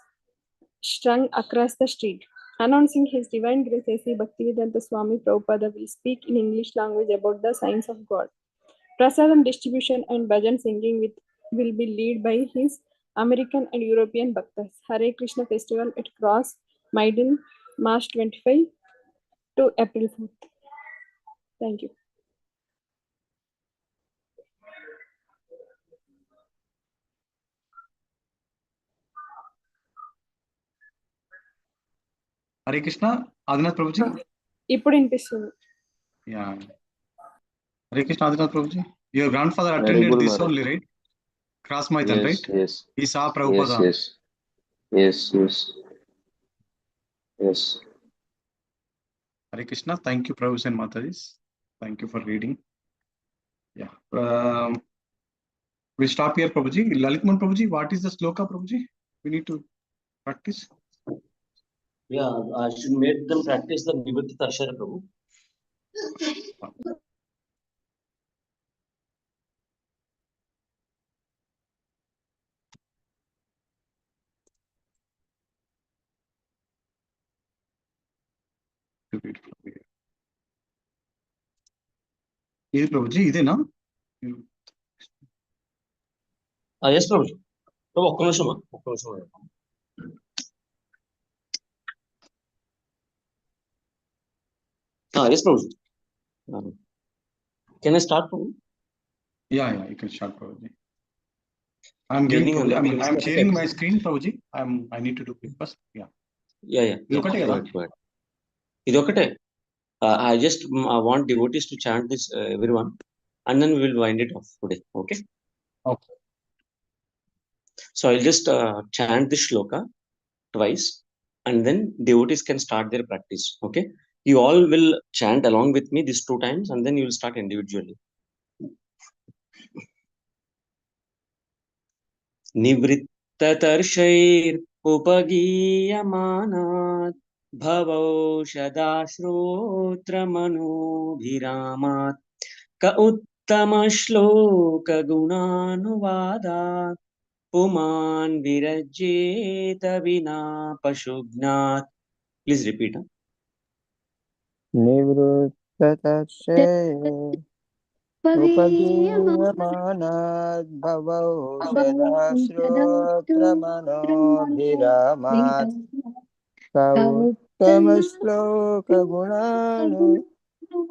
strung across the street, announcing his divine grace. A.C. Bhaktivedanta Swami Prabhupada will speak in English language about the signs of God. Prasadam distribution and bhajan singing will be led by his American and European bhaktas. Hare Krishna festival at Cross Maiden, March 25 to April 4th. Thank you. Hare Krishna, Adinath Prabhuji. ఇప్పుడు వినిపిస్తుంది. Yeah. Hare Krishna Adinath Prabhuji. Your grandfather Very attended good, this Maharaj. only, right? Cross Maidan, right? Yes. He saw Yes, Prabhupada. yes. Yes. Hare Krishna. Thank you, Prabhuji and Matajis. Thank you for reading. Yeah. We stop here, Prabhuji. Lalitman Prabhuji, what is the sloka, Prabhuji? We need to practice. Yeah, I should make them practice the Nivritti Tarshara Prabhu. Is Prabhuji, ఇదేనా? Yes, Prabhu. Prabhu, ఒక్క నిమిషం. Yes, Prabhu. Can I start, Prabhu? Yeah, you can start, Prabhuji. I'm sharing my screen, Prabhuji. I need to do it first. Yeah. Yeah. Go ahead. ఇది ఒకటే. I just want devotees to chant this, everyone, and then we will wind it off today. Okay. Okay. So I'll just chant this shloka twice, and then devotees can start their practice. Okay. You all will chant along with me these 2 times, and then you will start individually. Nivrittatarshayr upagiyamaat bhavaushadashrotramanobhiramat ka uttamashlokagunanuvadat puman virajeta vina pashugnat. Please repeat. Nivruttatashe upagiyamanad bhavaushadashrotramanobhiramat kauttamasloka gunanu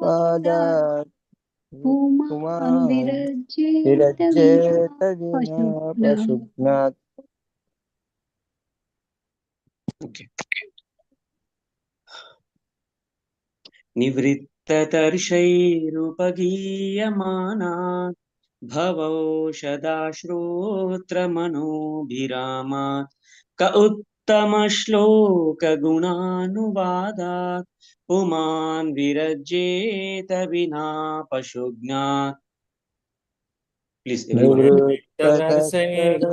vadat puman virajeta vina pashugnat. Okay. Nivrittatarshayrupagiyamanat bhavaushadashrotramanobhiramat ka uttamashlokagunanuvadat puman virajeta vina pashugnat. Please, everyone.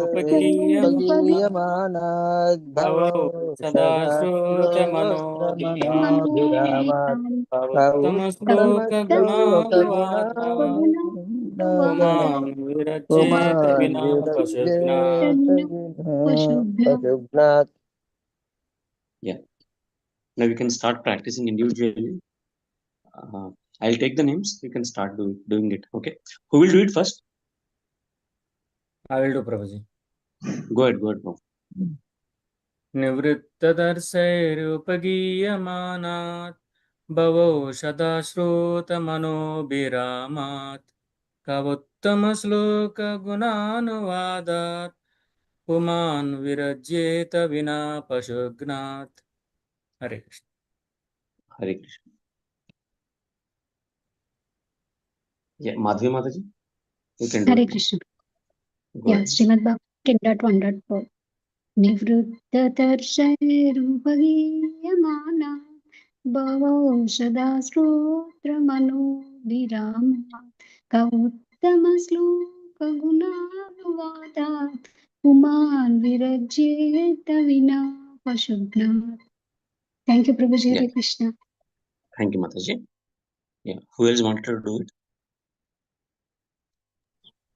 Upagiyamanad bhavaushadashrotramanobhiramat kauttamaslokagunanuvadat puman virajeta vina pashugnat. Yeah. Now we can start practicing individually. I'll take the names. You can start doing it. Okay. Who will do it first? I will do, Prabhuji. Go ahead, Prabhu. Nivrittadarshayrupagiyamanat bhavaushadashrotamanobhiramat kavuttamaslokagुणानुवादात् पुमान् विरज्येत विना पशुघ्नात्. Hare Krishna. Hare Krishna. Yeah, Madhvi Mataji, you can do Hare it. Krishna. Go Yeah, ahead. Srimad Bhagavatam 10.1.4. Nivruttatarshayrupagiyyamana bhavaushadasrotramanobhirama kauttamaslokagुणानुवादात् puman virajyeta vina pashugnat. Thank you, Prabhuji. Hare Krishna. Thank you, Mataji. Yeah. Who else wanted to do it?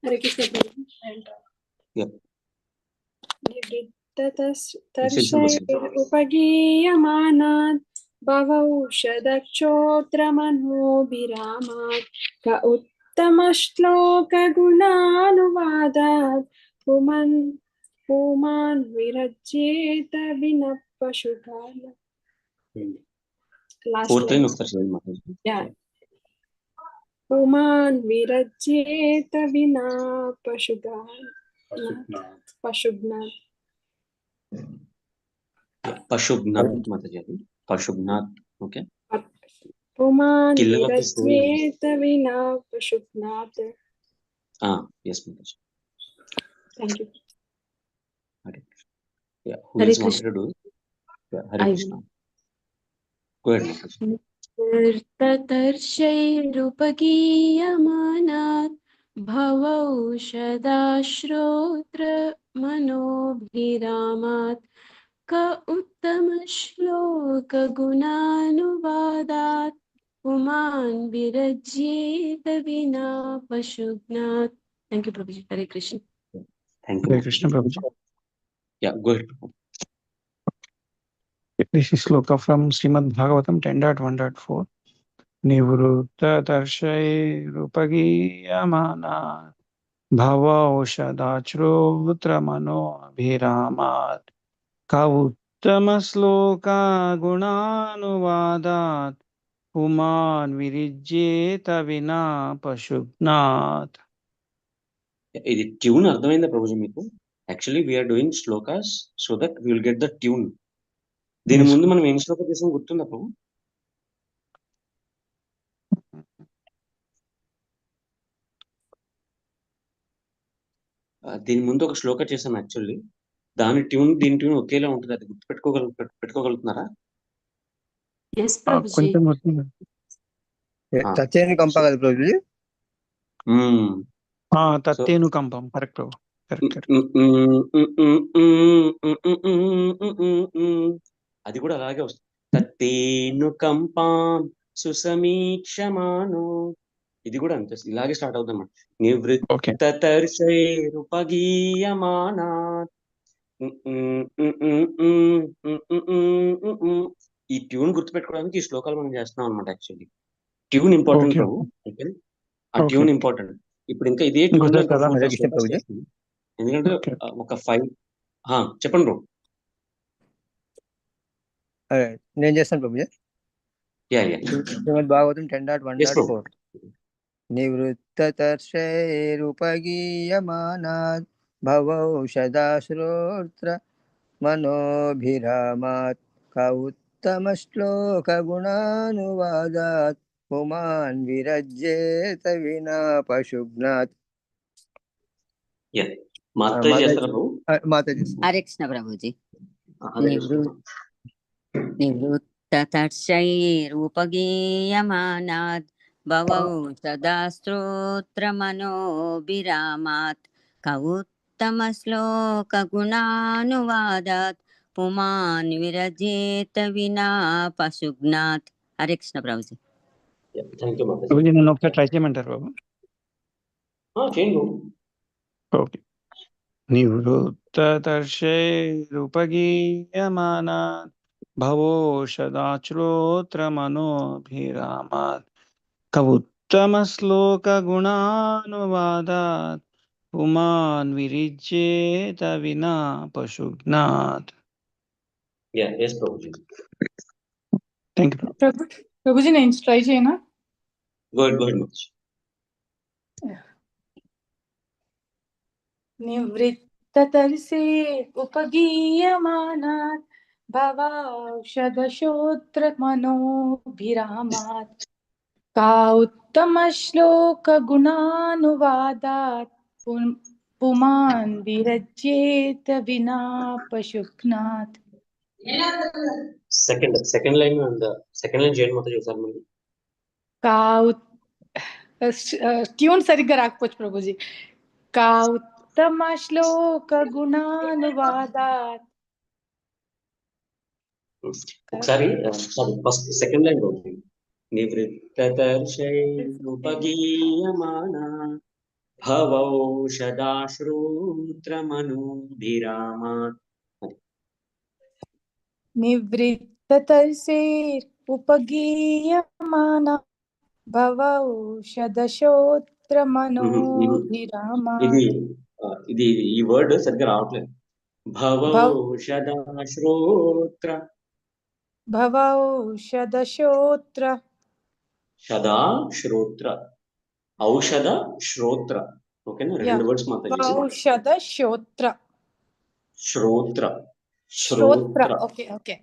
Hare Krishna. Yeah. Nivrittatarshayrupagiyyamanaat bhavaushadakshotramanoभिरामात् ka uttamashlokagunanuvadat puman virajyeta vina pashughana. Last Fourth line one. of the Mataji. Yeah. पुमान विरज्येत विना पशुघ्नात्. Pashugnat Mataji. Pashugnat. Okay. पुमान् Killer of the story. विरज्येत विना पशुघ्नात्. Yes, Mataji. Thank you. Okay. Yeah, who Hare else wanted Krishna. to do it? Yeah, Hare I Krishna. Go ahead, Mataji. ततर्षैरुपगीयमानात् भवौषधाश्रोत्र मनोभिरामात् क उत्तमश्लोकगुणानुवादात् पुमान् विरज्येत विना पशुघ्नात्. Thank you, Prabhuji. Hare Krishna. Thank you, Hare Krishna, Mataji. Prabhuji. Yeah, go ahead. This is sloka from Srimad Bhagavatam 10.1.4. Nivruta Tarshai Rupagiyamana Bhava Oshadachrutra Mano Abhiramat Kauttama Sloka Gunanuvadat Puman Virijeta Vina Pashubnat. ఇది tune అర్థమైందా ప్రభుజీ మీకు? Actually we are doing shlokas so that we will get the tune. దీని ముందు మనం ఏం శ్లోక చేసాం గుర్తుందా ప్రభు? దీని ముందు ఒక శ్లోక చేసాం యాక్చువల్లీ. దాని ట్యూన్ దీని ట్యూన్ ఒకేలా ఉంటుంది. అది పెట్టుకోగలుగుతున్నారా? Yes, Prabhuji. కొంచెం వస్తుంది. తచ్చేను కంప కదా ప్రభుజీ. తత్తేను కంపం. కరెక్ట్ ప్రభు. కరెక్ట్. అది కూడా అలాగే వస్తుంది. తత్తేను కంపాం సుసమీక్షమాను. ఇది కూడా అంతే ఇలాగే స్టార్ట్ అవుతుంది అన్నమాట. నివృత్త తర్షైరుపగీయమానాత్. ఈ ట్యూన్ గుర్తుపెట్టుకోవడానికి ఈ శ్లోకాలు మనం చేస్తున్నాం అనమాట. యాక్చువల్లీ ట్యూన్ ఇంపార్టెంట్ ప్రభు. ఆ ట్యూన్ ఇంపార్టెంట్. ఇప్పుడు ఇంకా ఇదే ట్యూన్ ఎందుకంటే ఒక 5 చెప్పండి బ్రో. నేను చేస్తాను ప్రభుజీ. శ్రీమద్ భాగవతం 10.1.4. నివృత్త తర్షైరుపగీయమానాత్ భవౌషధాశ్రోత్ర మనోభిరామాత్ కౌత్తమ శ్లోక గుణానువాదాత్ పుమాన్ విరజ్యేత వినా పశుఘ్నాత్. హరే కృష్ణ ప్రభుజీ. నివృత్త తర్షైరుపగీయమానాత్ భవౌషధాశ్రోత్ర మనోభిరామాత్ కౌత్తమ శ్లోక గుణానువాదాత్ పుమాన్ విరజేత వినా పశుఘ్నాత్. హరే కృష్ణ ప్రభుజీ. నన్ను ఒకసారి ట్రై చేయమంటారు బాబు? ఓకే. నివృత్త తర్షైరుపగీయమానాత్ భవోషదాశ్రోత్ర మనోభిరామాత్ కవుత్తమ శ్లోక గుణానువాదాత్ పుమాన్ విరిజ్యేత వినా పశుఘ్నాత్. Thank you Prabhuji. నేను ట్రై చేయనా? నివృత్త తర్షే ఉపగీయమానాత్ భవౌషధశోత్ర మనోభిరామాత్ కా ఉత్తమ శ్లోక గుణానువాదాత్ పుమాన్ విరజ్యేత వినా పశుఘ్నాత్. సెకండ్ లైన్ చేయండి మొత్తం చూసారు మళ్ళీ. ట్యూన్ సరిగ్గా రాకపోవచ్చు ప్రభుజీ. కా ఉత్తమ శ్లోక గుణానువాదాత్. ఒకసారి ఫస్ట్ సెకండ్ లైన్ అవుతుంది. నివృత్త తర్షైరుపగీయమానాత్ భవౌషధాశ్రోత్ర మనోభిరామాత్. నివృత్త తర్షైరుపగీయమానాత్ భవౌషధశోత్ర మనోభిరామాత్. ఇది ఈ వర్డ్ సరిగ్గా రావట్లేదు. భవౌషధాశ్రోత్ర శ్రోత్ర ఔషధ శ్రోత్ర. ఓకేనా? 2 వర్డ్స్ మాత్రం. ఔషధ శ్రోత్ర Shrotra. Shrotra. Okay.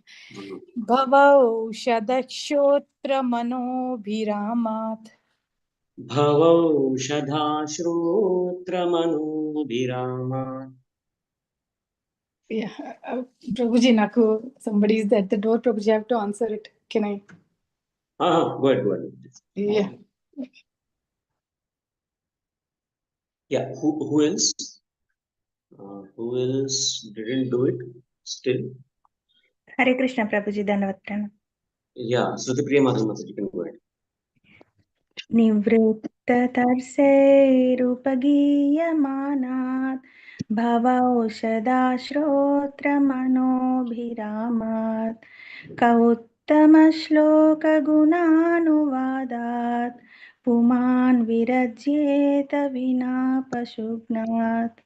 Bhavaushadakshotramanoभिरामात्. Bhavaushadashrotramanobhirama. Yeah, Prabhuji, Naku, somebody is at the door. Prabhuji, I have to answer it. Can I? Go ahead. Yeah. Yeah, who else? Who else didn't do it still? Hare Krishna, Prabhuji, Dandavat. Yeah, Shruti Priya Mataji, you can go ahead. निवृत्ततर्षैरुपगीयमानात् भवौषधाश्रोत्रमनोभिरामात् कौत्तमश्लोकगुणानुवादात् पुमान् विरज्येत विना पशुघ्नात्.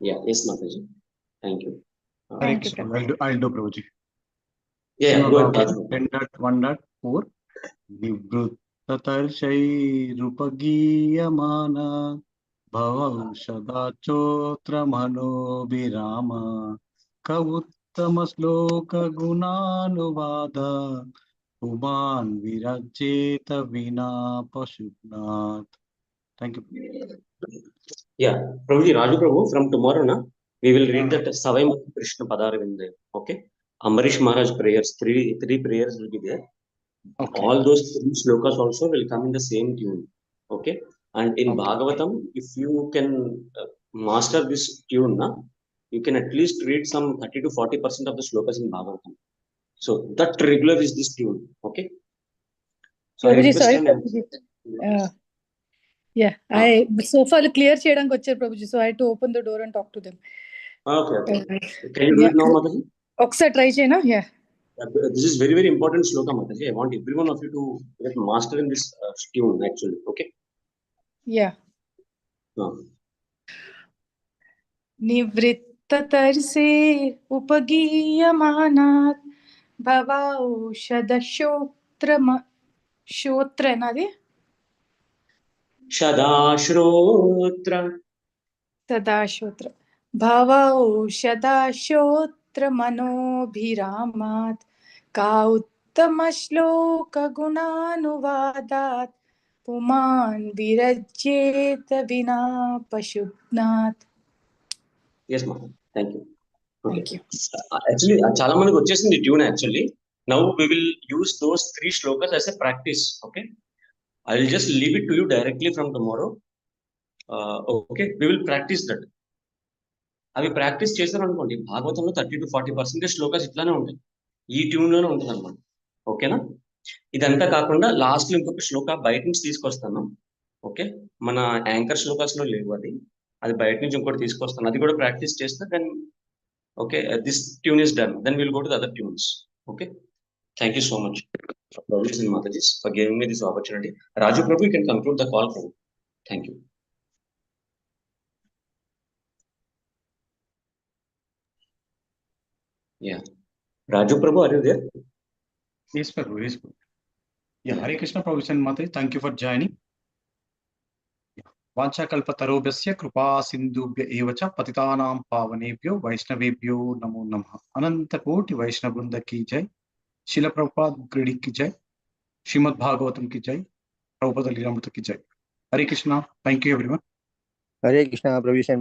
Yeah, yes, Mataji. Thank you. Thank you, Prabhuji. I'll do Prabhuji. Yeah, go ahead, Raju. 10.1.4 निवृत्ततर्षैरुपगीयमाना भवौषधाचोत्रमनोभिराम कवुत्तमश्लोकगुणानुवाद पुमान् विरज्येत विना पशुघ्नात्. Thank you. Yeah, Prabhuji, Raju Prabhu, from tomorrow, we will read that Savai Krishna Padaravinda. Okay? Ambarish Maharaj prayers, three prayers will be there. Okay. All those three slokas also will come in the same tune. Okay? And in Bhagavatam, if you can master this tune, you can at least read some 30 to 40% of the slokas in Bhagavatam. So that regular is this tune. Okay? So I Prabhuji, request sorry, and Prabhuji. Yeah, I sofa clear cheyadaniki vachcharu Prabhuji, so I had to open the door and talk to them. Okay. Can you do it now, Mataji? ఒకసారి try చేయనా? Yeah. This is very, very important sloka, Mataji. I want every one of you to get master in this tune, actually. Okay? Yeah. निवृत्ततर्षे उपगीयमानात् भवौषधश्रोत्रमनोभिरामात् कौत्तमश्लोकगुणानुवादात् पुमान् विरज्येत विना पशुघ्नात्. Yes, ma'am. Thank you. Okay. Thank you. Actually, చాలా మందికి వచ్చేసింది tune actually. Now we will use those three slokas as a practice. Okay. I will just leave it to you directly from tomorrow. Okay. We will practice that. అవి practice చేశారు అనుకోండి భాగవతంలో 30 to 40% shlokas ఇట్లానే ఉంటాయి. ఈ ట్యూన్ లోనే ఉంటుంది అనమాట. ఓకేనా? ఇదంతా కాకుండా లాస్ట్ లో ఇంకొక శ్లోక బయట నుంచి తీసుకొస్తాను. ఓకే, మన యాంకర్ శ్లోకాస్ లో లేవు, అది బయట నుంచి ఇంకోటి తీసుకొస్తాను, అది కూడా ప్రాక్టీస్ చేస్తే then okay this tune is done, then will go to the other tunes. Okay, thank you so much Mataji for giving me this opportunity. Raju Prabhu, you can conclude the call. Thank you. Yeah, Raju Prabhu, are you there? Yes, Prabhu. Yes, Prabhu. Yeah, Hare Krishna Prabhu and Mataji, thank you for joining. वाञ्छाकल्पतरुभ्यश्च कृपा सिन्धुभ्य एव च पतितानां पावनेभ्यो वैष्णवेभ्यो नमो नमः. अनंत कोटि वैष्णव वृंद की जय. शिल प्रभुपाद गृह की जय. श्रीमद् भागवतम की जय. प्रभुपाद लीलामृत की जय. हरे Krishna. Thank you everyone. Hare Krishna, Prabhu and